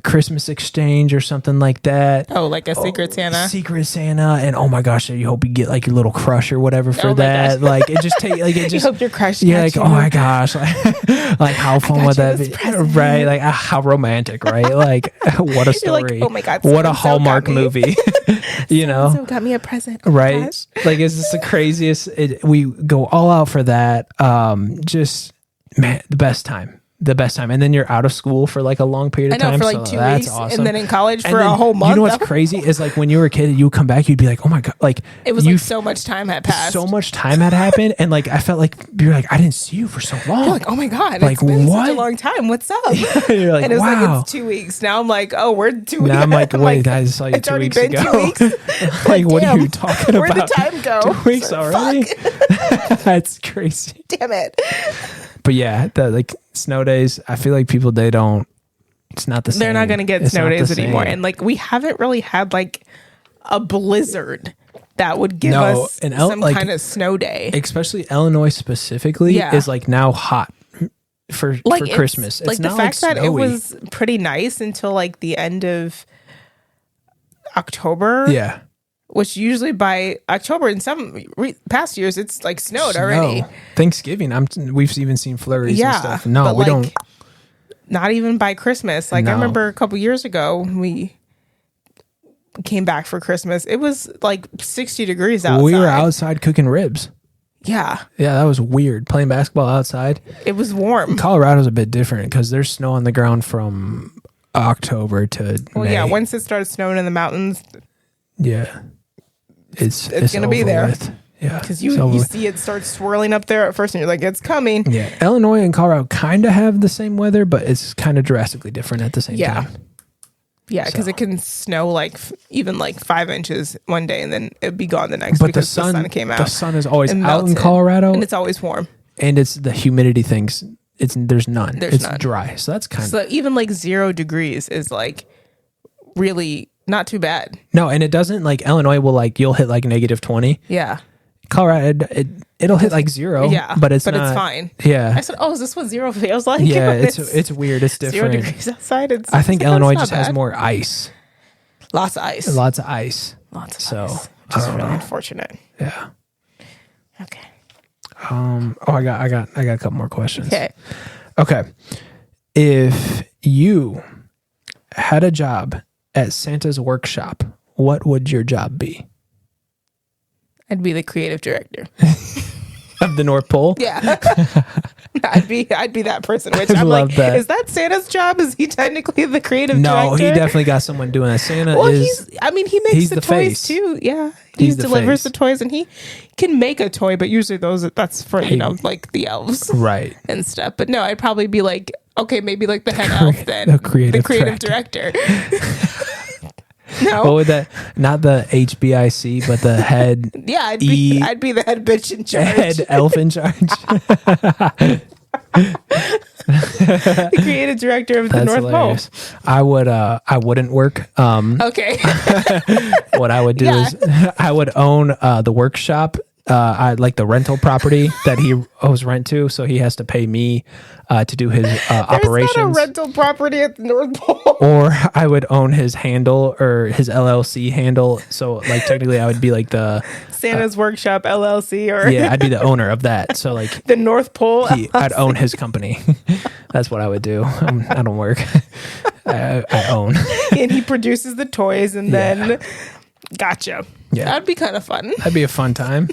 Christmas exchange or something like that. Oh, like a Secret Santa. Secret Santa, and oh my gosh, you hope you get like your little crush or whatever for that. Like it just take like it just. You hope your crush. Yeah, like oh my gosh, like how fun would that be? Right, like how romantic, right? Like what a story. Like, oh my god, what a Hallmark movie. You know, so got me a present, right? Like it's just the craziest. We go all out for that. Just man, the best time. And then you're out of school for like a long period of time. For like 2 weeks, awesome. and then in college for a whole month. You know what's crazy is like when you were a kid, you would come back, you'd be like, oh my god, like it was like so much time had passed. So much time had happened, and like I felt like you're like I didn't see you for so long. You're like, oh my god, like it's been what? such a long time. What's up? You're like, and it was wow. like it's 2 weeks. Now I'm like, oh, we're 2 weeks. Now I'm like, wait, I saw you 2 weeks ago. 2 weeks. Like, what are you talking about? Where'd the time go? 2 weeks already? That's crazy. Damn it. But yeah, the like snow days, I feel like people it's not the same. They're not going to get snow days anymore. And like we haven't really had like a blizzard that would give us some kind of snow day. Especially Illinois specifically is like now hot for Christmas. It's like not the fact like that it was pretty nice until like the end of October. Yeah. Which usually by October in some past years it's like snowed already. Thanksgiving, we've even seen flurries and stuff. No, we don't. Not even by Christmas. Like I remember a couple years ago when we came back for Christmas, it was like 60 degrees outside. We were outside cooking ribs. Yeah. Yeah, that was weird. Playing basketball outside. It was warm. Colorado's a bit different because there's snow on the ground from October to May. Yeah, once it started snowing in the mountains. Yeah. It's going to be there. With. Yeah. Because you see it start swirling up there at first and you're like, it's coming. Yeah. Illinois and Colorado kind of have the same weather, but it's kind of drastically different at the same time. Yeah, because it can snow like even like 5 inches one day and then it'd be gone the next because the sun came out. The sun is always out in Colorado. And it's always warm. And it's the humidity things. There's none. It's none. Dry. So that's kind of. So even like 0 degrees is like really not too bad. No, and it doesn't like Illinois will like you'll hit like -20. Yeah. Colorado it'll hit like 0. Yeah, but it's fine. Yeah. I said, oh, is this what 0 feels like? Yeah, it's weird. It's different. 0 degrees outside. I think Illinois just has more ice. Lots of ice. Lots of ice. Which is really unfortunate. Yeah. Okay. I got a couple more questions. Okay. If you had a job at Santa's workshop, what would your job be? I'd be the creative director of the North Pole. Yeah, I'd be that person. Which I'm like, is that Santa's job? Is he technically the creative director? No, he definitely got someone doing that. Santa he makes the toys face. too. Yeah, he delivers the toys, and he can make a toy, but usually that's for like the elves, right, and stuff. But no, I'd probably be like, okay, maybe like the head elf then, the creative director. No. What would that? Not the HBIC, but the head. Yeah, I'd be the head bitch in charge. Head elf in charge. The creative director of the North hilarious. Pole. I wouldn't work. Okay. What I would do is I would own the workshop. I like the rental property that he owes rent to, so he has to pay me to do his operations. There's not a rental property at the North Pole. Or I would own his handle or his LLC handle. So like technically I would be like the Santa's Workshop LLC or I'd be the owner of that. So like the North Pole. I'd own his company. That's what I would do. I don't work. I own. And he produces the toys and then gotcha. Yeah. That'd be kind of fun. That'd be a fun time.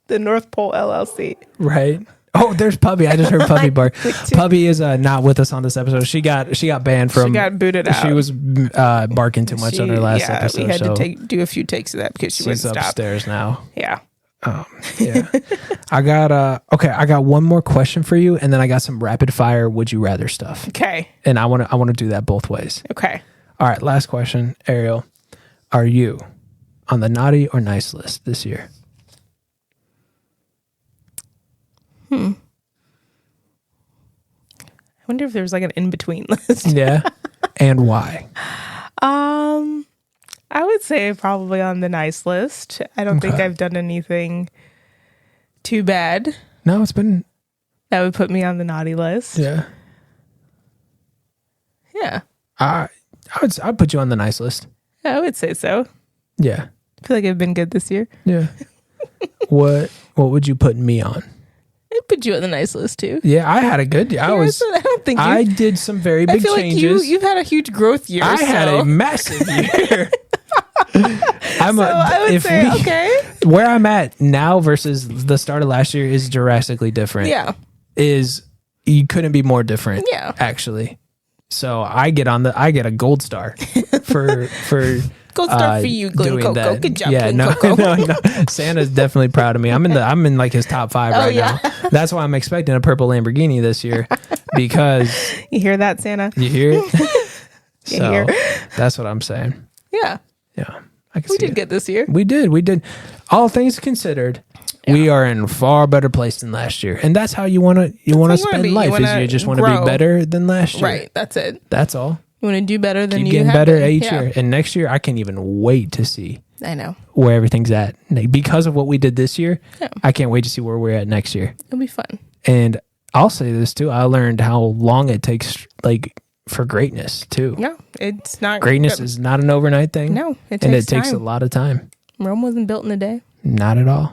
The North Pole LLC. Right. Oh, there's Puppy. I just heard Puppy bark. Puppy is not with us on this episode. She got banned from. She got booted out. She was barking too much on her last episode. We had to do a few takes of that because she wouldn't stop. She's upstairs now. Yeah. Yeah. I got one more question for you, and then I got some rapid fire would you rather stuff. Okay. And I want to do that both ways. Okay. All right. Last question, Ariel. Are you on the naughty or nice list this year? I wonder if there's like an in-between list. Yeah. And why? I would say probably on the nice list. I don't think I've done anything too bad. No, it's been That would put me on the naughty list. Yeah. Yeah. I'd put you on the nice list. I would say so. Yeah. I feel like I've been good this year. Yeah. What would you put me on? I'd put you on the nice list too. Yeah, I had a good year. I did some very big changes. Like you've had a huge growth year. I had a massive year. Okay. Where I'm at now versus the start of last year is drastically different. Yeah. You couldn't be more different. Yeah. Actually. So I get a gold star for gold star for you, Glenn Coco. Good job, yeah, Glenn Coco. no. Santa's definitely proud of me. I'm in like his top 5 right now. That's why I'm expecting a purple Lamborghini this year because you hear that, Santa? You hear it? So that's what I'm saying. Yeah. Yeah. We did good this year. We did. All things considered, we are in a far better place than last year. And that's how you want to spend life. You just want to be better than last year. Right. That's it. That's all. You want to do better than you you have getting better been. each year. And next year, I can't even wait to see. I know. Where everything's at. Because of what we did this year, I can't wait to see where we're at next year. It'll be fun. And I'll say this too. I learned how long it takes for greatness too. No, it's not. Greatness is not an overnight thing. No, it takes a lot of time. Rome wasn't built in a day. Not at all.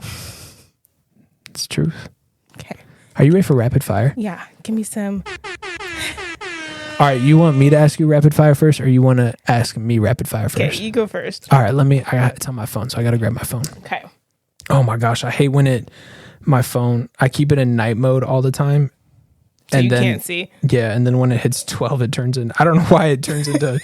It's truth. Okay. Are you ready for rapid fire? Yeah. Give me some. All right. You want me to ask you rapid fire first, or you want to ask me rapid fire first? Okay, you go first. All right. It's on my phone, so I got to grab my phone. Okay. Oh my gosh, I hate when my phone. I keep it in night mode all the time. So and you can't see. Yeah, and then when it hits 12, it turns in. I don't know why it turns into.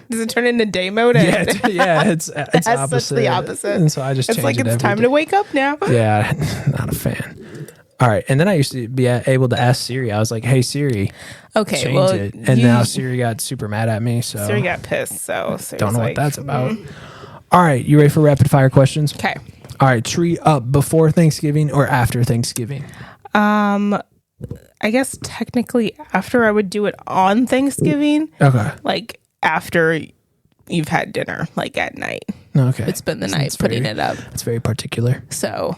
Does it turn into day mode? It's That's opposite. Such the opposite. And so I just it's like it's time to wake up now. Yeah, not a fan. All right, and then I used to be able to ask Siri. I was like, "Hey Siri, change it." And now Siri got super mad at me. So Siri got pissed. So Siri's don't know what that's about. All right, you ready for rapid fire questions? Okay. All right, tree up before Thanksgiving or after Thanksgiving? I guess technically after. I would do it on Thanksgiving. Okay. Like after you've had dinner, like at night. Okay. It's been the night putting it up. It's very particular. So,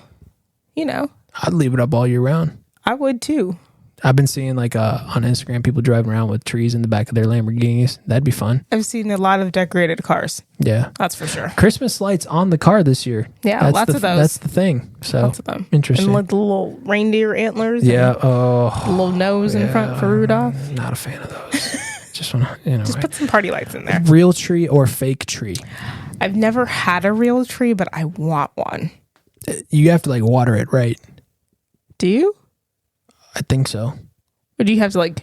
I'd leave it up all year round. I would too. I've been seeing on Instagram people driving around with trees in the back of their Lamborghinis. That'd be fun. I've seen a lot of decorated cars. Yeah. That's for sure. Christmas lights on the car this year. Yeah, lots of those. That's the thing. So lots of them. Interesting. And like the little reindeer antlers. Yeah. The little nose in front for Rudolph. Not a fan of those. Just want to, Just put some party lights in there. Real tree or fake tree? I've never had a real tree, but I want one. You have to water it, right? Do you? I think so. Or do you have to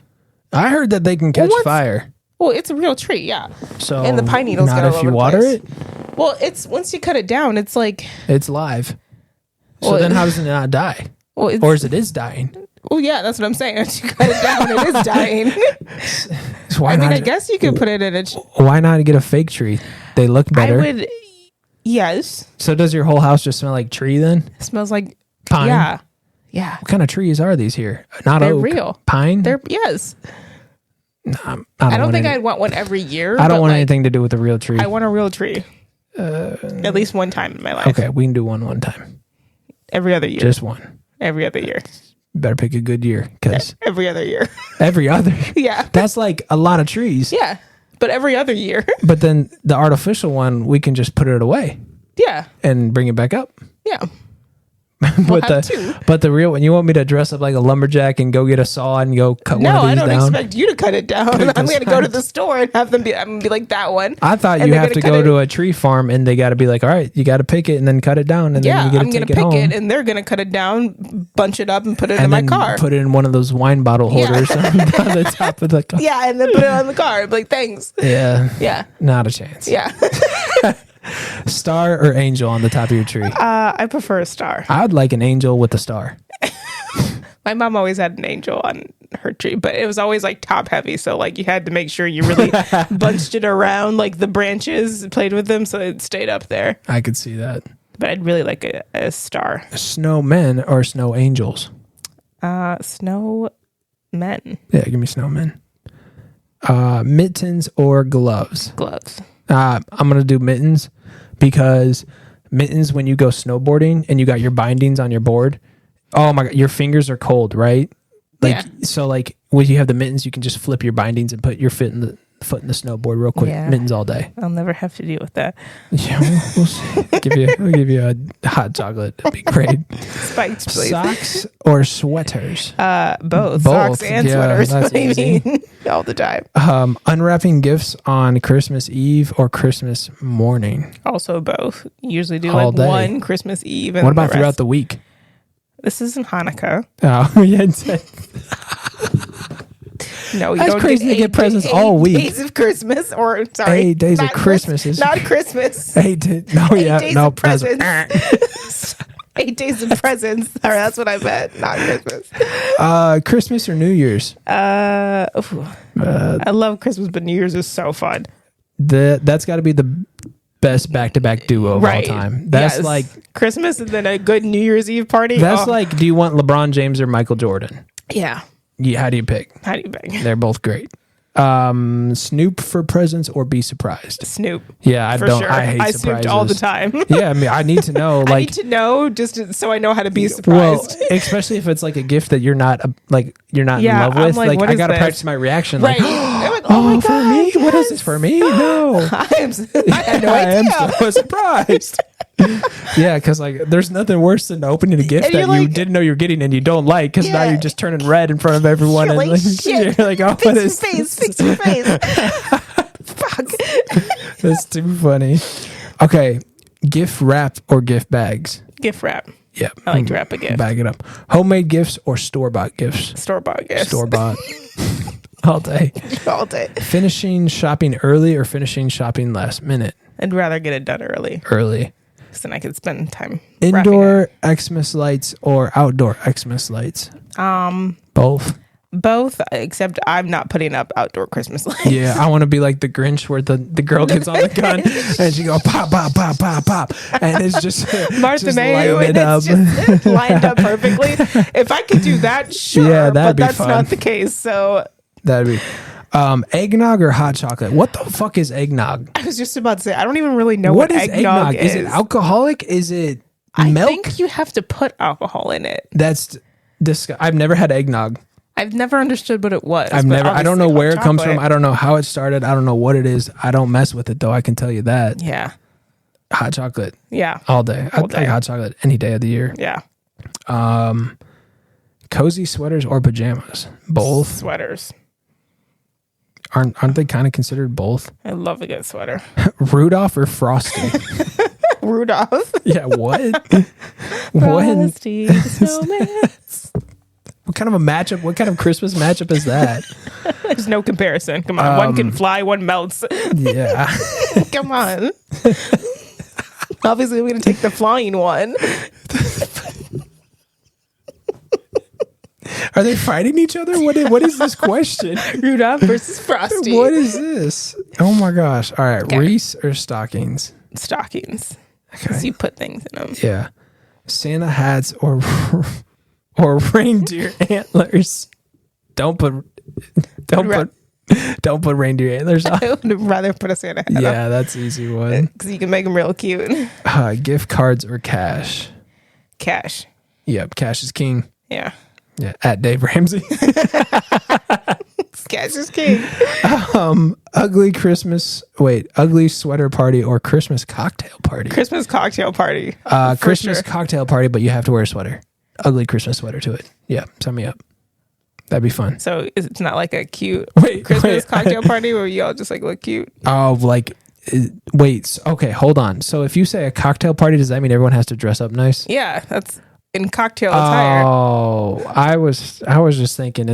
I heard that they can catch fire. Well, it's a real tree, yeah. So and the pine needles not get all if over you the water place. it. Well, it's once you cut it down, it's it's live. So then how does it not die? Well, or is it dying? Well, yeah, that's what I'm saying. Once you cut it down, it is dying. So I guess you could put it in a. Why not get a fake tree? They look better. I would. Yes. So does your whole house just smell like tree then? It smells like pine. Yeah. Yeah. What kind of trees are these here? Not They're oak. real. Pine? Yes. I don't think I'd want one every year. I don't want anything to do with a real tree. I want a real tree. At least one time in my life. Okay, we can do one time. Every other year. Just one. Every other year. You better pick a good year, because every other year. Every other. Yeah. That's like a lot of trees. Yeah, but every other year. But then the artificial one, we can just put it away. Yeah. And bring it back up. Yeah. But the real one, you want me to dress up like a lumberjack and go get a saw and go cut one of these down? No, I don't expect you to cut it down. I'm going to go to the store and have them I'm going to be like that one. I thought you have to go to a tree farm and they got to be like, all right, you got to pick it and then cut it down and then you get to take it home. I'm going to pick it and they're going to cut it down, bunch it up and put it in my car. Put it in one of those wine bottle holders on the top of the car. Yeah, and then put it on the car. Like, thanks. Yeah. Yeah. Not a chance. Yeah. Star or angel on the top of your tree? I prefer a star. I'd like an angel with a star. My mom always had an angel on her tree, but it was always top heavy. So you had to make sure you really bunched it around the branches, played with them so it stayed up there. I could see that. But I'd really like a star. Snowmen or snow angels? Snowmen. Yeah, give me snowmen. Mittens or gloves? Gloves. I'm going to do mittens because mittens, when you go snowboarding and you got your bindings on your board, oh my God, your fingers are cold, right? Like Yeah. so, like when you have the mittens, you can just flip your bindings and put your foot in the snowboard real quick. Yeah. Mittens all day. I'll never have to deal with that. Yeah, we'll see. We'll give you a hot chocolate. That'd be great. Spiked, please. Socks or sweaters? Both. Both. Socks and Yeah, sweaters. that's What do you easy. mean? All the time. Unwrapping gifts on Christmas Eve or Christmas morning? Also both. Usually do All like day. one Christmas Eve. And What about the throughout rest. the week? This isn't Hanukkah. Oh, yeah. No, you That's don't crazy to get presents all week. 8 days of Christmas, or sorry, 8 days of not Christmas is- not Christmas. 8 days. No, 8 yeah. days No, of presents. 8 days of presents. Sorry, that's what I meant. Not Christmas. Christmas or New Year's? I love Christmas, but New Year's is so fun. That's got to be the best back-to-back duo of all time. That's Yes. like Christmas and then a good New Year's Eve party. that's Oh, like. Do you want LeBron James or Michael Jordan? yeah. How do you pick? How do you bang? They're both great. Snoop for presents or be surprised? Snoop. Yeah, I For don't. sure. I hate I surprises snooped all the time. Yeah, I mean, I need to know. I Like, need to know just so I know how to be well, surprised. especially if it's like a gift that you're not in Yeah, love I'm with. like, Like, what I is gotta this? practice my reaction. Right. Like, I'm like, oh, my God, for me? What is yes. this for me? No, I had no I idea. am so surprised. Yeah, because like, there's nothing worse than opening a gift And that you're you like- didn't know you're getting and you don't like. Because now Yeah. you're just turning red in front of everyone, You're and like, shit. you're like, oh, what Fix your is face. Fix your face. Fuck. That's too funny. Okay, gift wrap or gift bags? Gift wrap. Yeah, I like to wrap a gift. Bag it up. Homemade gifts or store-bought gifts? Store-bought gifts. Store-bought. All day. All day. Finishing shopping early or finishing shopping last minute? I'd rather get it done early, Early. because then I can spend time Indoor Xmas lights or outdoor Xmas lights? Both. both, except I'm not putting up outdoor Christmas lights. Yeah, I want to be like the Grinch where the girl gets on the gun and she go pop, pop, pop, pop, pop. And it's just, Martha just Mayo, lighting it and up. it's just lined up perfectly. If I could do that, sure, Yeah, but that'd be that's fun. not the case. So That'd be eggnog or hot chocolate. What the fuck is eggnog? I was just about to say, I don't even really know What what is eggnog Is it alcoholic? Is it I milk? think you have to put alcohol in it. That's I've never had eggnog. I've never understood what it was. I don't know obviously where hot it comes from. chocolate- I don't know how it started. I don't know what it is. I don't mess with it though. I can tell you that. Yeah. Hot chocolate Yeah. all day. I All like day. hot chocolate any day of the year. Yeah. Cozy sweaters or pajamas? Both. Sweaters. Aren't they kind of considered both? I love a good sweater. Rudolph or Frosty? Rudolph. Yeah, what? When? Frosty the Snowman. What kind of a matchup? What kind of Christmas matchup is that? There's no comparison. Come on. One can fly, one melts. Yeah. Come on. Obviously, we're going to take the flying one. Are they fighting each other? What is this question? Rudolph versus Frosty. What is this? Oh my gosh. All right. Wreaths or stockings? Stockings. Okay. Because you put things in them. Yeah. Santa hats or reindeer antlers. Don't put reindeer antlers on. I would rather put a Santa hat Yeah, that's easy one. because you can make them real cute. Gift cards or cash? Cash. Yep, cash is king. Yeah. Yeah, at Dave Ramsey. Cash is king. Ugly sweater party or Christmas cocktail party? Christmas cocktail party. For Christmas sure. cocktail party, but you have to wear a sweater. Ugly Christmas sweater to it. Yeah, sign me up. That'd be fun. So it's not like a cute Wait, Christmas wait. cocktail party where you all just like look cute. Oh, like, okay, hold on. So if you say a cocktail party, does that mean everyone has to dress up nice? Yeah, that's in cocktail attire. Oh, I was just thinking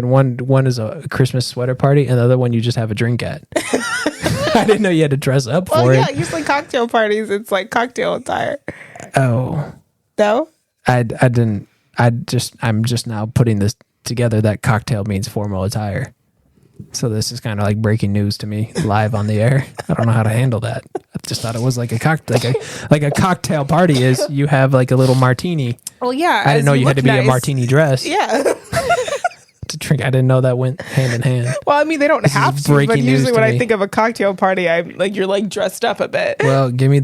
one is a Christmas sweater party and the other one you just have a drink at. I didn't know you had to dress up for Well, yeah, it. usually cocktail parties, it's like cocktail attire. Oh, No? I'm just now putting this together that cocktail means formal attire. So this is kind of like breaking news to me live on the air. I don't know how to handle that. I just thought it was like a cocktail, like a cocktail party is you have like a little martini. Well, yeah. I didn't know you had to be a martini dress Yeah. to drink. I didn't know that went hand in hand. Well, I mean, they don't have to, but breaking news usually to when me. I think of a cocktail party, I'm like, you're like dressed up a bit. Well, give me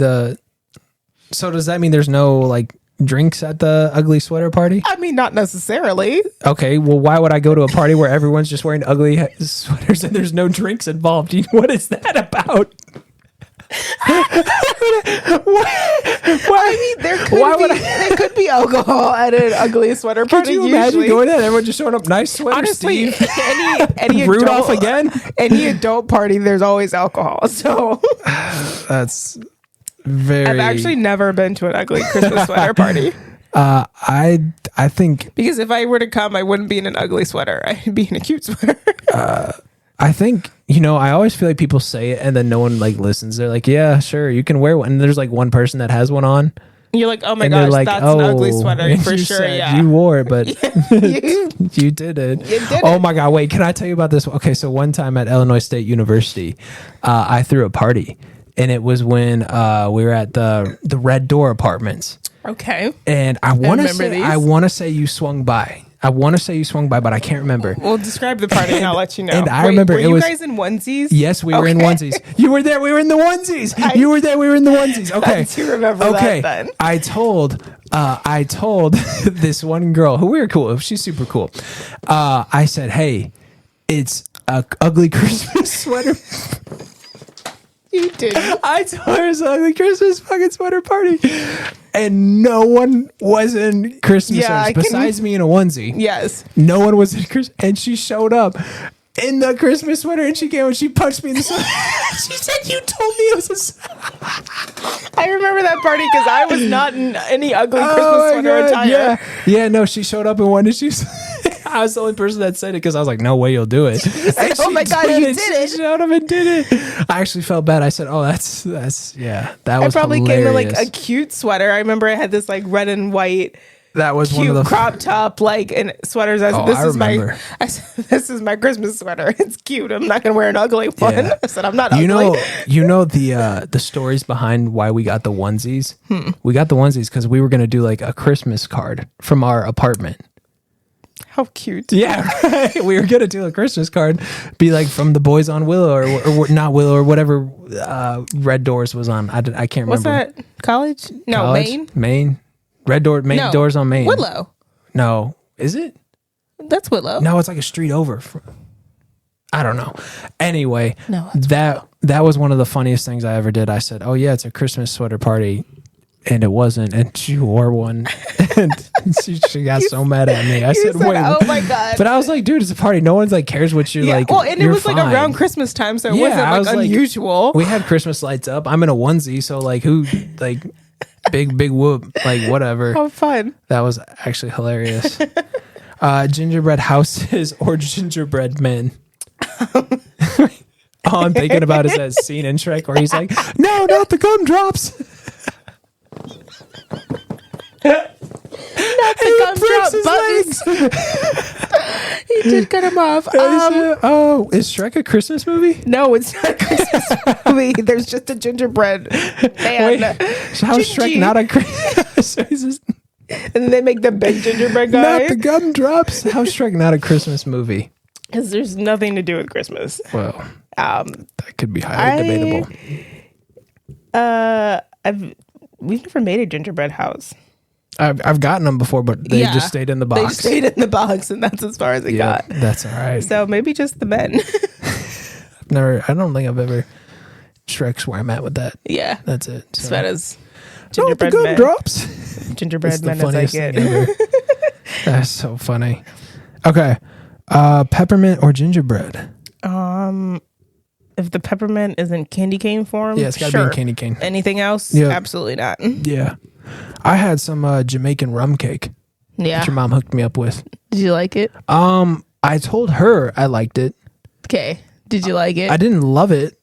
so does that mean there's no like drinks at the ugly sweater party? I mean, not necessarily. Okay, well, why would I go to a party where everyone's just wearing ugly sweaters and there's no drinks involved? What is that about? I mean, there could be alcohol at an ugly sweater party. Could you imagine going there? Everyone just showing up nice sweaters. Honestly, Steve. any Rudolph adult, again. Any adult party, there's always alcohol. So that's very. I've actually never been to an ugly Christmas sweater party. I think because if I were to come, I wouldn't be in an ugly sweater. I'd be in a cute sweater. I think, I always feel like people say it and then no one like listens. They're like, yeah, sure, you can wear one. And there's like one person that has one on. You're like, oh my gosh, like, that's an ugly sweater for sure. Yeah, you wore it, but you did it. Oh my God, wait, can I tell you about this? Okay, so one time at Illinois State University, I threw a party, and it was when we were at the Red Door Apartments. Okay, and I want to say you swung by. But I can't remember. Well, describe the party and I'll let you know. And I remember were you guys in onesies? Yes, we were in onesies. You were there. We were in the onesies. You were there. We were in the onesies. Okay. I do remember that then. I told this one girl who we were cool. She's super cool. I said, hey, it's a ugly Christmas sweater. You did. I told her it's an ugly Christmas fucking sweater party. And no one was in Christmas shirts besides me in a onesie. Yes. No one was in Christmas. And she showed up in the Christmas sweater and she came and she punched me in the sweater. She said, you told me it was I remember that party because I was not in any ugly Christmas sweater attire. Yeah, no, she showed up in one and she I was the only person that said it because I was like, no way you'll do it. Said, oh my God, you did it. She showed up and did it. I actually felt bad. I said, oh, that's that was I probably hilarious. came in like a cute sweater. I remember I had this like red and white. That was cute one of the crop top, like, and sweaters. This is my Christmas sweater. It's cute. I'm not gonna wear an ugly one. Yeah. I said I'm not ugly. The stories behind why we got the onesies. We got the onesies because we were gonna do like a Christmas card from our apartment. How cute. Yeah, right. We were gonna do a Christmas card, be like from the boys on Willow or not Willow or whatever Red Doors was on. I can't remember. What's that? College? No, Maine. Red Door, Doors on Maine. Willow. No, is it? That's Willow. No, it's like a street over. I don't know. Anyway, no, that was one of the funniest things I ever did. I said, "Oh yeah, it's a Christmas sweater party," and it wasn't. And she wore one, and she got so mad at me. I said, "Wait, oh my God!" But I was like, "Dude, it's a party. No one's like cares what you're like." Well, and it was fine. Like around Christmas time, so it wasn't like unusual. Like, we had Christmas lights up. I'm in a onesie, so like who like. Big whoop, like whatever. How fun. That was actually hilarious. Gingerbread houses or gingerbread men. All I'm thinking about is that scene in Shrek where he's like, no, not the gumdrops. Not the gumdrop buttons. He did cut him off. Is Shrek a Christmas movie? No, it's not a Christmas movie. There's just a gingerbread man. So how's Shrek not a Christmas? And then they make the big gingerbread guy. Not the gumdrops. How's Shrek not a Christmas movie? Because there's nothing to do with Christmas. Well, that could be highly debatable. We've never made a gingerbread house. I've gotten them before, but they just stayed in the box. They stayed in the box, and that's as far as it got. That's all right. So maybe just the men. I don't think I've ever Shrek's where I'm at with that. Yeah, that's it. So. Sweaters, gingerbread men. Drops. Gingerbread men as I get. That's so funny. Okay, peppermint or gingerbread? If the peppermint is in candy cane form, yeah, it's got to be in candy cane. Anything else? Yeah. Absolutely not. Yeah. I had some Jamaican rum cake. Yeah. That your mom hooked me up with. Did you like it? I told her I liked it. Okay. Did you like it? I didn't love it.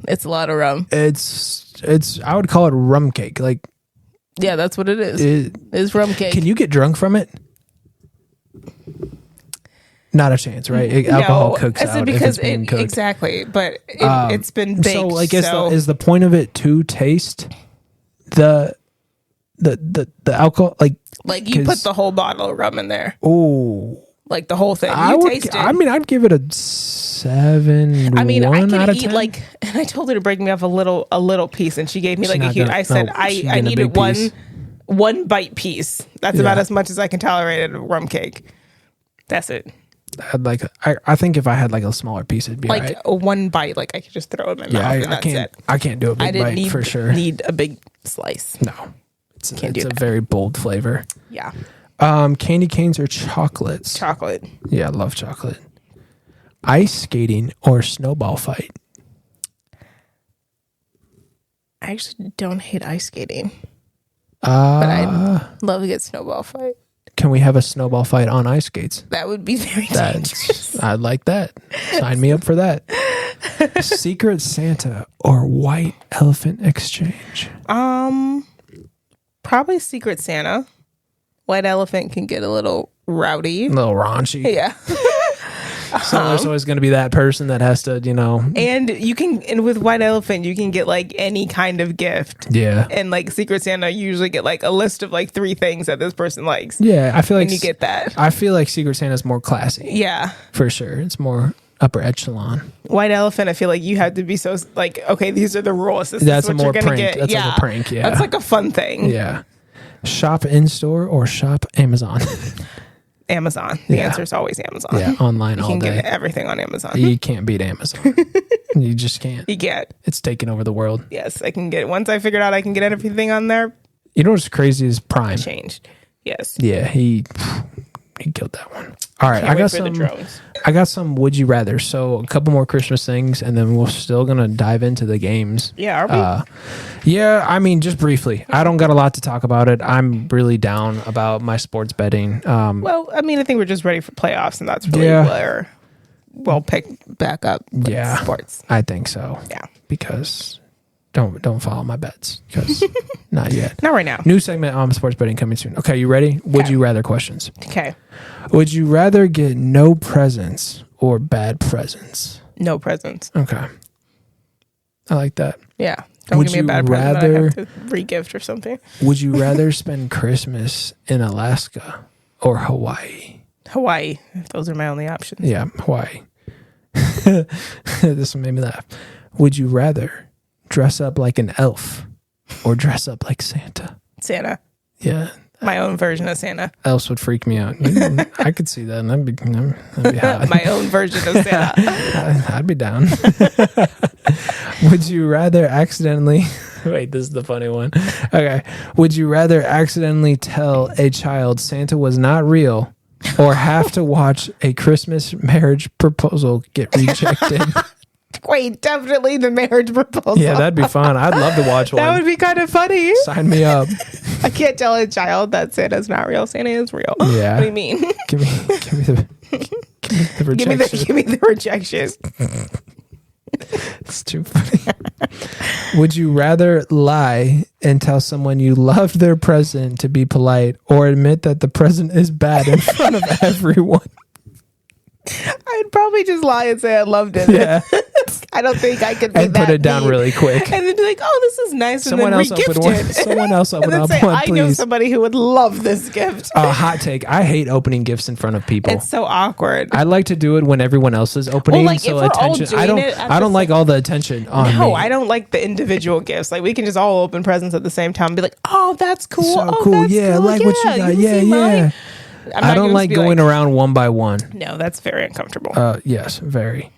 It's a lot of rum. It's I would call it rum cake. Like, yeah, that's what it is. It's rum cake. Can you get drunk from it? Not a chance, right? Alcohol cooks out because if it's being cooked. Exactly, but it's been baked. So, like, is the point of it to taste the alcohol? Like you put the whole bottle of rum in there. Oh, like the whole thing. Taste it. I mean, I'd give it a 7. I mean, I could out of eat 10. like, and I told her to break me off a little piece, and she gave me like a huge. I said I needed one. one bite piece. That's about as much as I can tolerate at a rum cake. That's it. I think if I had like a smaller piece, it'd be like right. A one bite. Like I could just throw it in my mouth and that's it. I can't do a big bite for sure. Need a big slice. No, it's a very bold flavor. Yeah. Candy canes or chocolates? Chocolate. Yeah, I love chocolate. Ice skating or snowball fight? I actually don't hate ice skating. But I'd love to get snowball fight. Can we have a snowball fight on ice skates? That would be very dangerous. I'd like that. Sign me up for that. Secret Santa or White Elephant Exchange? Probably Secret Santa. White Elephant can get a little rowdy. A little raunchy. Yeah. So there's always going to be that person that has to, And with White Elephant, you can get like any kind of gift. Yeah. And like Secret Santa, you usually get like a list of like 3 things that this person likes. Yeah, I feel like you get that. I feel like Secret Santa's more classy. Yeah. For sure. It's more upper echelon. White Elephant, I feel like you have to be so like, okay, these are the rules. That's a more prank. Get. That's like a prank, yeah. That's like a fun thing. Yeah. Shop in store or shop Amazon? Amazon. The answer is always Amazon. Yeah, online all day. You can get everything on Amazon. You can't beat Amazon. You just can't. You can't. It's taking over the world. Yes, I can get. Once I figured out I can get everything on there. You know what's crazy is Prime. Changed. Yes. Yeah, he killed that one. All right, I got some would you rather. So a couple more Christmas things, and then we're still gonna dive into the games. Yeah, are we? Yeah, I mean, just briefly. I don't got a lot to talk about it. I'm really down about my sports betting. Well, I mean, I think we're just ready for playoffs, and that's really where we'll pick back up. With sports. I think so. Yeah, because. Don't follow my bets because not yet. Not right now. New segment on sports betting coming soon. Okay, you ready? Would you rather questions? Okay. Would you rather get no presents or bad presents? No presents. Okay. I like that. Yeah. Don't give me a bad present. I have to re-gift or something. Would you rather spend Christmas in Alaska or Hawaii? Hawaii. Those are my only options. Yeah, Hawaii. This one made me laugh. Would you rather dress up like an elf or dress up like Santa? Santa. Yeah. My own version of Santa. Elves would freak me out. I could see that. That'd be hot. My own version of Santa. I'd be down. Would you rather accidentally... Wait, this is the funny one. Okay. Would you rather accidentally tell a child Santa was not real or have to watch a Christmas marriage proposal get rejected? Wait, definitely the marriage proposal. Yeah, that'd be fun. I'd love to watch one. That would be kind of funny. Sign me up. I can't tell a child that Santa's not real. Santa is real. Yeah. What do you mean? Give me the rejection. Give me the rejection. It's too funny. Would you rather lie and tell someone you loved their present to be polite or admit that the present is bad in front of everyone? I'd probably just lie and say I loved it. Yeah. I don't think I could be and put it down really quick. And then be like, oh, this is nice. Someone and else then open one. Someone else open up say, one, I please. know somebody who would love this gift. Hot take. I hate opening gifts in front of people. It's so awkward. I like to do it when everyone else is opening. Well, like, so if we're all attention. doing I don't like all the attention on me. No, I don't like the individual gifts. Like we can just all open presents at the same time and be like, oh, that's cool. So oh, cool. That's yeah, cool. like what you got. Yeah. I don't like going around one by one. No, that's very uncomfortable. Yes, very.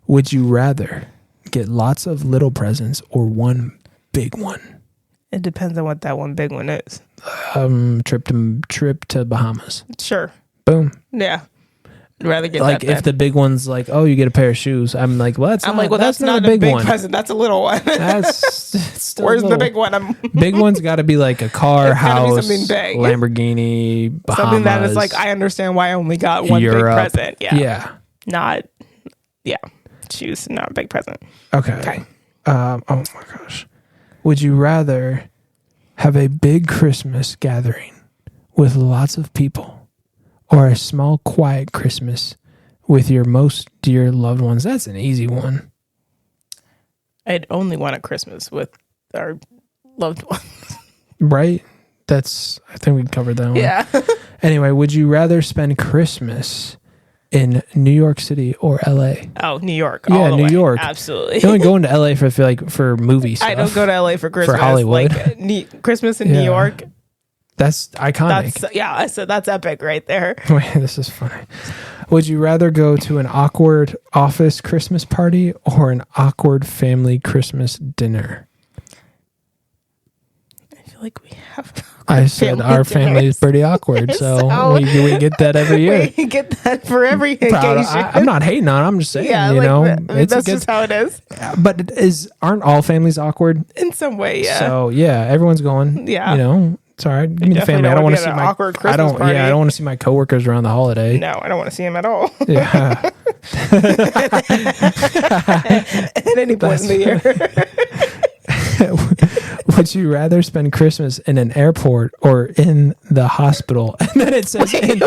Would you rather get lots of little presents or one big one? It depends on what that one big one is. Trip to Bahamas. Sure. Boom. Yeah. I'd rather get like that if the big one's like, oh, you get a pair of shoes. I'm like, well, that's not a big one. Present. That's a little one. That's still where's little. The big one? Big one's got to be like a car, house, something big. Lamborghini, Bahamas. Something that is like, I understand why I only got one Europe. big present. Yeah. Yeah. Not. Yeah. Shoes, not a big present. Okay. Oh my gosh. Would you rather have a big Christmas gathering with lots of people or a small, quiet Christmas with your most dear loved ones? That's an easy one. I'd only want a Christmas with our loved ones. Right? I think we covered that one. Yeah. Anyway, would you rather spend Christmas in New York City or LA? Oh, New York. Yeah, New York. Absolutely. You only go into LA for movie stuff. I don't go to LA for Christmas. For Hollywood. Like Christmas in New York. That's iconic. I said that's epic right there. Wait, this is funny. Would you rather go to an awkward office Christmas party or an awkward family Christmas dinner? I feel like we have. I said our family is pretty awkward, so we get that every year. We get that for every occasion. I'm not hating on it. I'm just saying, that's just how it is. But aren't all families awkward? In some way, yeah. So, yeah, everyone's going, it's all right. Give me the family. I don't want to see my awkward Christmas party. I don't want to see my coworkers around the holiday. No, I don't want to see them at all. Yeah. At any point in the year. Would you rather spend Christmas in an airport or in the hospital? And then it says, wait,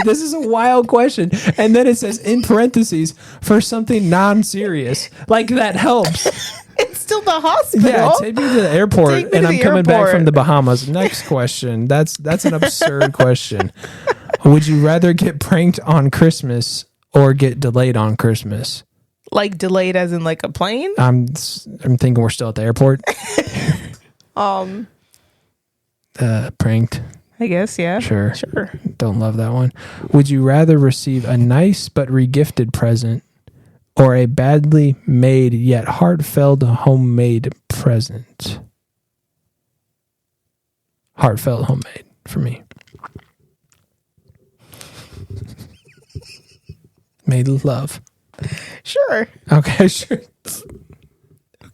this is a wild question. And then it says in parentheses for something non-serious. Like that helps. It's still the hospital. Yeah, take me to the airport and I'm coming back from the Bahamas. Next question. That's an absurd question. Would you rather get pranked on Christmas or get delayed on Christmas? Like delayed as in like a plane? I'm thinking we're still at the airport. Pranked. I guess, yeah. Sure. Don't love that one. Would you rather receive a nice but regifted present or a badly made yet heartfelt homemade present? Heartfelt homemade for me. Made with love. Sure. Okay, sure.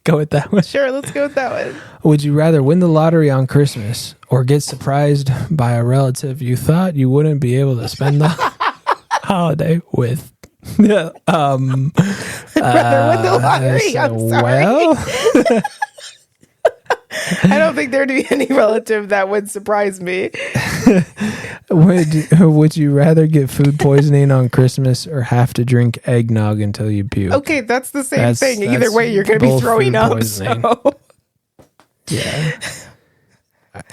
Go with that one. Sure, let's go with that one. Would you rather win the lottery on Christmas or get surprised by a relative you thought you wouldn't be able to spend the holiday with? Rather win the lottery. I'm sorry. Well, I don't think there'd be any relative that would surprise me. Would you rather get food poisoning on Christmas or have to drink eggnog until you puke? Okay, that's the same thing. Either way, you're going to be throwing up. So. Yeah.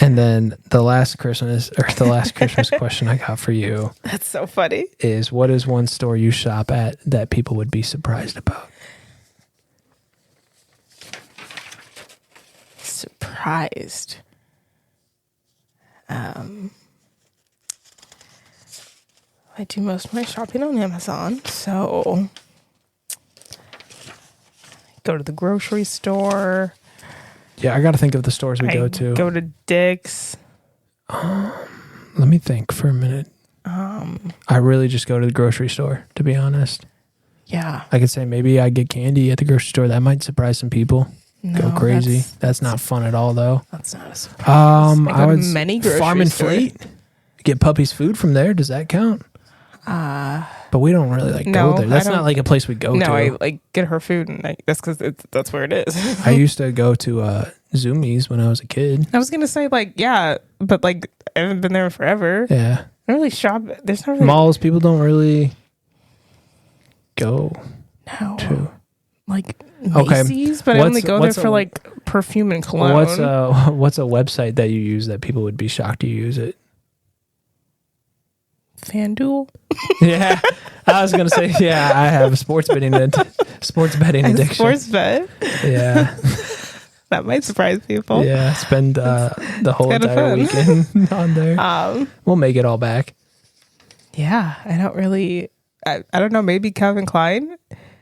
And then the last Christmas question I got for you. That's so funny. Is what is one store you shop at that people would be surprised about? Surprised. I do most of my shopping on Amazon, so go to the grocery store. Yeah, I got to think of the stores we go to. Go to Dick's. Let me think for a minute. I really just go to the grocery store, to be honest. Yeah. I could say maybe I get candy at the grocery store. That might surprise some people. No, go crazy. That's not fun at all, though. That's not a surprise. I would many grocery Farm and store. Fleet. Get Puppy's food from there. Does that count? But we don't really go there. That's not like a place we go to. No, I get her food, and that's because that's where it is. I used to go to Zoomies when I was a kid. I was gonna say but I haven't been there forever. Yeah, I don't really shop. There's not really malls. People don't really go to. Like Macy's, but I only go there for like perfume and cologne. What's a website that you use that people would be shocked you use it? FanDuel. Yeah, I was gonna say I have a sports betting addiction. Sports bet. Yeah, that might surprise people. Yeah, spend the whole entire weekend on there. We'll make it all back. Yeah, I don't really. I don't know. Maybe Calvin Klein.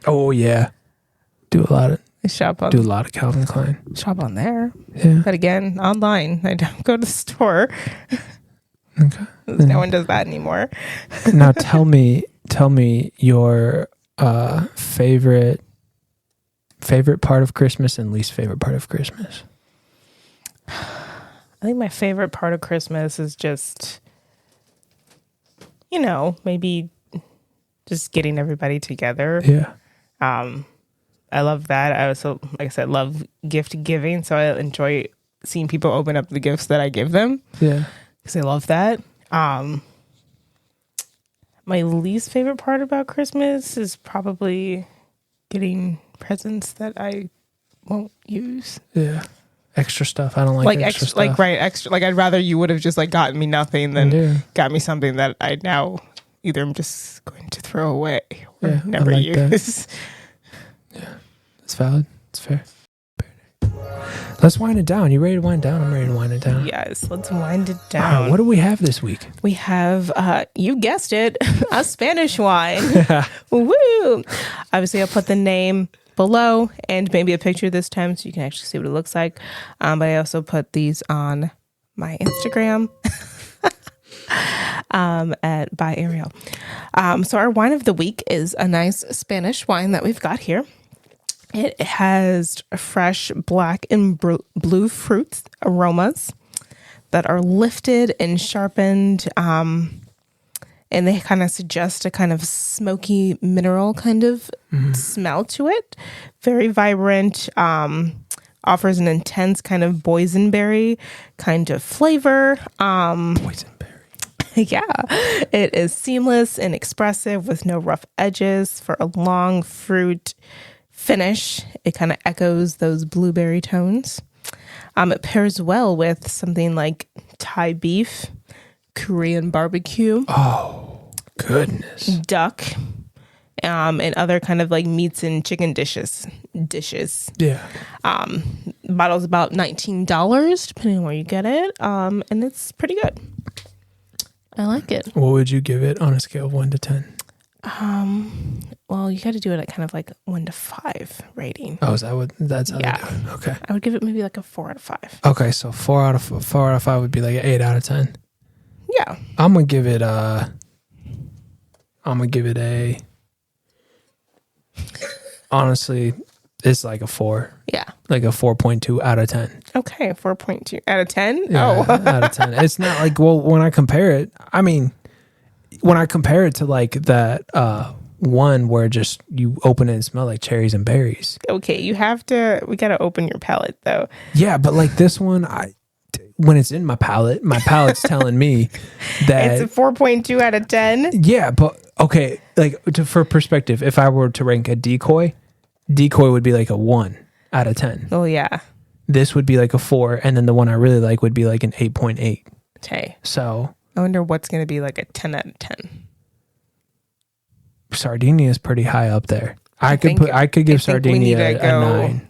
Oh yeah. Do a lot of Calvin Klein. Shop on there. Yeah. But again, online. I don't go to the store. Okay. No one does that anymore. Now tell me your favorite part of Christmas and least favorite part of Christmas. I think my favorite part of Christmas is just, maybe just getting everybody together. Yeah. I love that. I also, like I said, love gift giving. So I enjoy seeing people open up the gifts that I give them. Yeah. Because I love that. My least favorite part about Christmas is probably getting presents that I won't use. Yeah. Extra stuff. I don't like extra stuff. Extra. Like, I'd rather you would have just gotten me nothing than got me something that I now either I'm just going to throw away or never use. Yeah. It's valid. It's fair. Let's wind it down. You ready to wind down? I'm ready to wind it down. Yes, let's wind it down. What do we have this week? We have, you guessed it, a Spanish wine. Woo! Obviously, I'll put the name below and maybe a picture this time so you can actually see what it looks like. But I also put these on my Instagram at by Ariel. So our wine of the week is a nice Spanish wine that we've got here. It has fresh black and blue fruits aromas that are lifted and sharpened, and they kind of suggest a kind of smoky mineral kind of smell to it. Very vibrant, offers an intense kind of boysenberry kind of flavor. Boysenberry. Yeah, it is seamless and expressive with no rough edges for a long fruit finish. It kind of echoes those blueberry tones. It pairs well with something like Thai beef, Korean barbecue. Oh, goodness. Duck, and other kind of like meats and chicken dishes. Yeah. Bottle's about $19, depending on where you get it. And it's pretty good. I like it. What would you give it on a scale of 1 to 10? Well, you got to do it at kind of like 1 to 5 rating. Oh, is that what? That's how Yeah. they do it? Okay. I would give it maybe like a 4 out of 5. Okay, so 4 out of 5 would be like an 8 out of 10. Yeah. I'm gonna give it a. Honestly, it's like a 4, Yeah. like a 4.2 out of 10. Okay, 4.2 out of 10. Yeah, Oh, out of 10. It's not like, well, when I compare it to like that one where just you open it and smell like cherries and berries. okay. We got to open your palate though. Yeah, but like this one, when it's in my palate's telling me that It's a 4.2 out of 10. yeah, but okay, like for perspective, if I were to rank a decoy would be like a 1 out of 10. Oh, yeah. This would be like a 4, and then the one I really like would be like an 8.8. Okay. So I wonder what's going to be like a 10 out of 10. Sardinia is pretty high up there. I could give I think we Sardinia need to a go 9.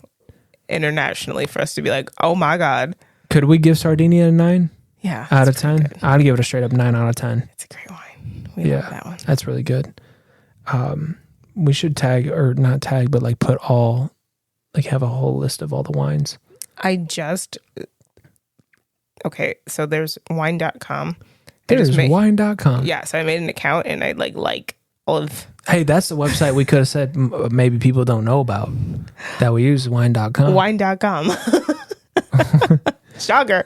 Internationally for us to be like, oh my God. Could we give Sardinia a 9 Yeah. out of that's 10? pretty good. I'd give it a straight up 9 out of 10. It's a great wine. We love that one. That's really good. We should tag, or not tag, but like put all, like have a whole list of all the wines. Okay, so there's wine.com. There's wine.com. Yeah, so I made an account and I like all of. Hey, that's the website we could have said maybe people don't know about that we use, wine.com. Wine.com. Shocker.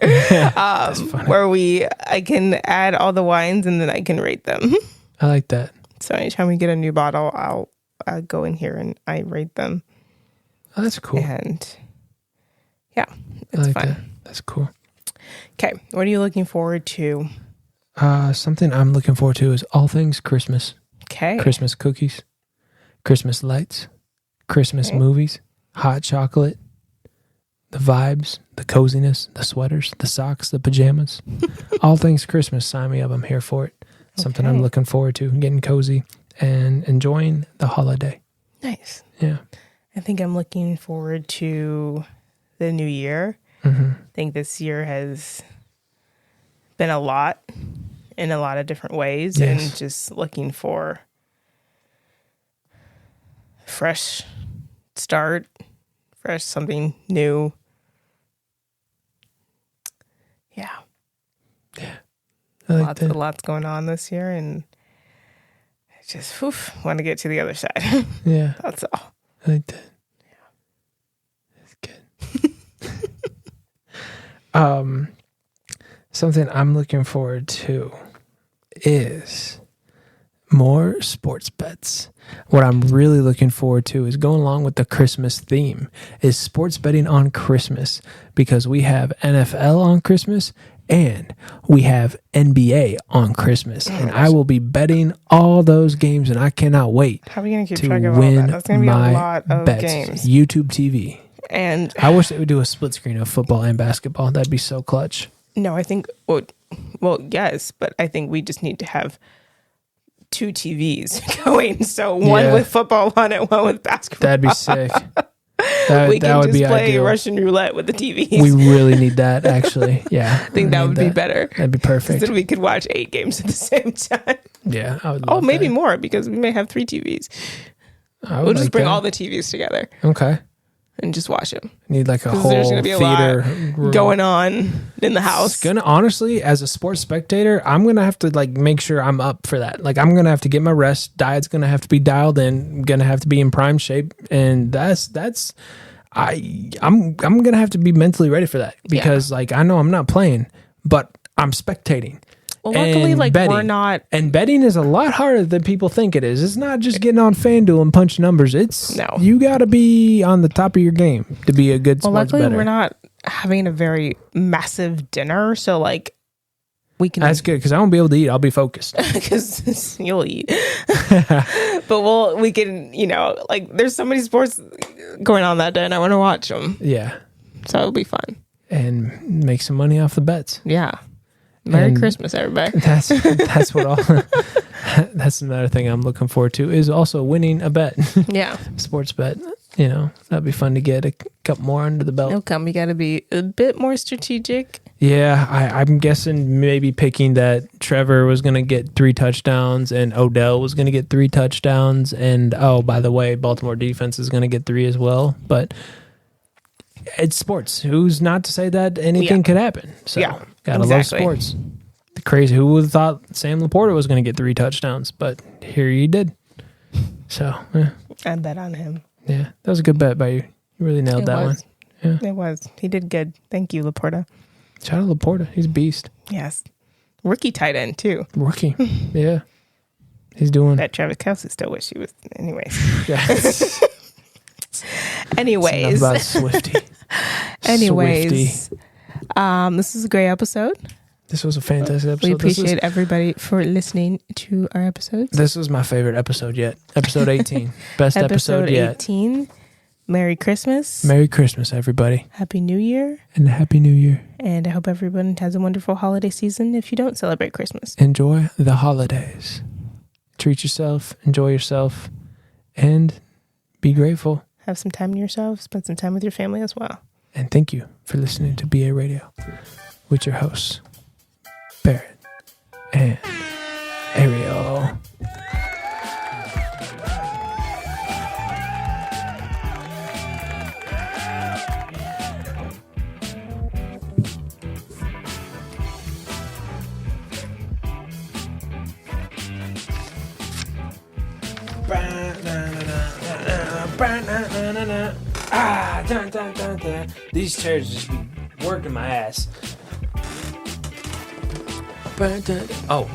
Where I can add all the wines and then I can rate them. I like that. So anytime we get a new bottle, I'll go in here and I rate them. Oh, that's cool. And yeah, it's I like fun. that. That's cool. Okay, what are you looking forward to? Something I'm looking forward to is all things Christmas. Okay. Christmas cookies, Christmas lights, Christmas movies, hot chocolate, the vibes, the coziness, the sweaters, the socks, the pajamas. All things Christmas. Sign me up. I'm here for it. Something I'm looking forward to, getting cozy and enjoying the holiday. Nice. Yeah. I think I'm looking forward to the new year. Mm-hmm. I think this year has been a lot in a lot of different ways, Yes. and just looking for fresh start, fresh something new. Yeah. I like that. Lots going on this year, and I just want to get to the other side. Yeah. That's all. I like that. Yeah. That's good. Something I'm looking forward to is more sports bets. What I'm really looking forward to is going along with the Christmas theme is sports betting on Christmas, because we have NFL on Christmas and we have NBA on Christmas, and I will be betting all those games, and I cannot wait How are we going to keep to track of all that? win That's going to be a my lot of bets. games. YouTube TV. And I wish they would do a split screen of football and basketball. That'd be so clutch. no, I think, well, yes, but I think we just need to have 2 TVs going. So one Yeah. with football on it, one with basketball. That'd be sick. We can would just be play ideal. Russian roulette with the TVs. We really need that, actually. Yeah. I think that would be better. That'd be perfect. Then we could watch 8 games at the same time. Yeah, I would love maybe that. more because we may have 3 TVs. I would We'll just like bring that. all the TVs together Okay. and just watch them. Need like a 'Cause whole there's gonna be a theater lot room. going on in the house. It's gonna, honestly, as a sports spectator, I'm gonna have to like make sure I'm up for that. Like I'm gonna have to get my rest. Diet's gonna have to be dialed in. I'm gonna have to be in prime shape, and I'm gonna have to be mentally ready for that because like I know I'm not playing, but I'm spectating. Well, luckily, And like betting. we're not. And betting is a lot harder than people think it is. It's not just getting on FanDuel and punch numbers. It's No. you got to be on the top of your game to be a good Well, sports luckily bettor. we're not having a very massive dinner, so like we can. That's good because I won't be able to eat. I'll be focused. Because you'll eat, but we can, like there's so many sports going on that day, and I want to watch them, Yeah, so it'll be fun. and make some money off the bets. Yeah. Merry And- Christmas, everybody. That's what all. That's another thing I'm looking forward to is also winning a bet, Yeah, sports bet. That'd be fun to get a couple more under the belt. it'll come. You got to be a bit more strategic. Yeah, I'm guessing maybe picking that Trevor was going to get 3 touchdowns and Odell was going to get 3 touchdowns. And, oh, by the way, Baltimore defense is going to get 3 as well. But it's sports. Who's not to say that anything could happen? So, gotta love sports. Crazy. Who would have thought Sam Laporta was going to get 3 touchdowns? But here you did. So, I bet on him. yeah, that was a good bet by you. You really nailed that one. Yeah. It was. He did good. Thank you, Laporta. Shout out Laporta. He's a beast. Yes. Rookie tight end, too. Rookie. Yeah. He's doing. Bet Travis Kelce still wish he was. Anyways. Yeah. Anyways. Enough about Swifty. Anyways. This is a great episode. This was a fantastic episode. We appreciate everybody for listening to our episodes. This was my favorite episode yet. Episode 18. Best episode yet. 18. Merry Christmas. Merry Christmas, everybody. Happy New Year. And a Happy New Year. And I hope everyone has a wonderful holiday season if you don't celebrate Christmas. Enjoy the holidays. Treat yourself. Enjoy yourself. And be grateful. Have some time to yourself. Spend some time with your family as well. And thank you for listening to BA Radio with your hosts, Barrett and Ariel. These chairs just be working my ass. Oh.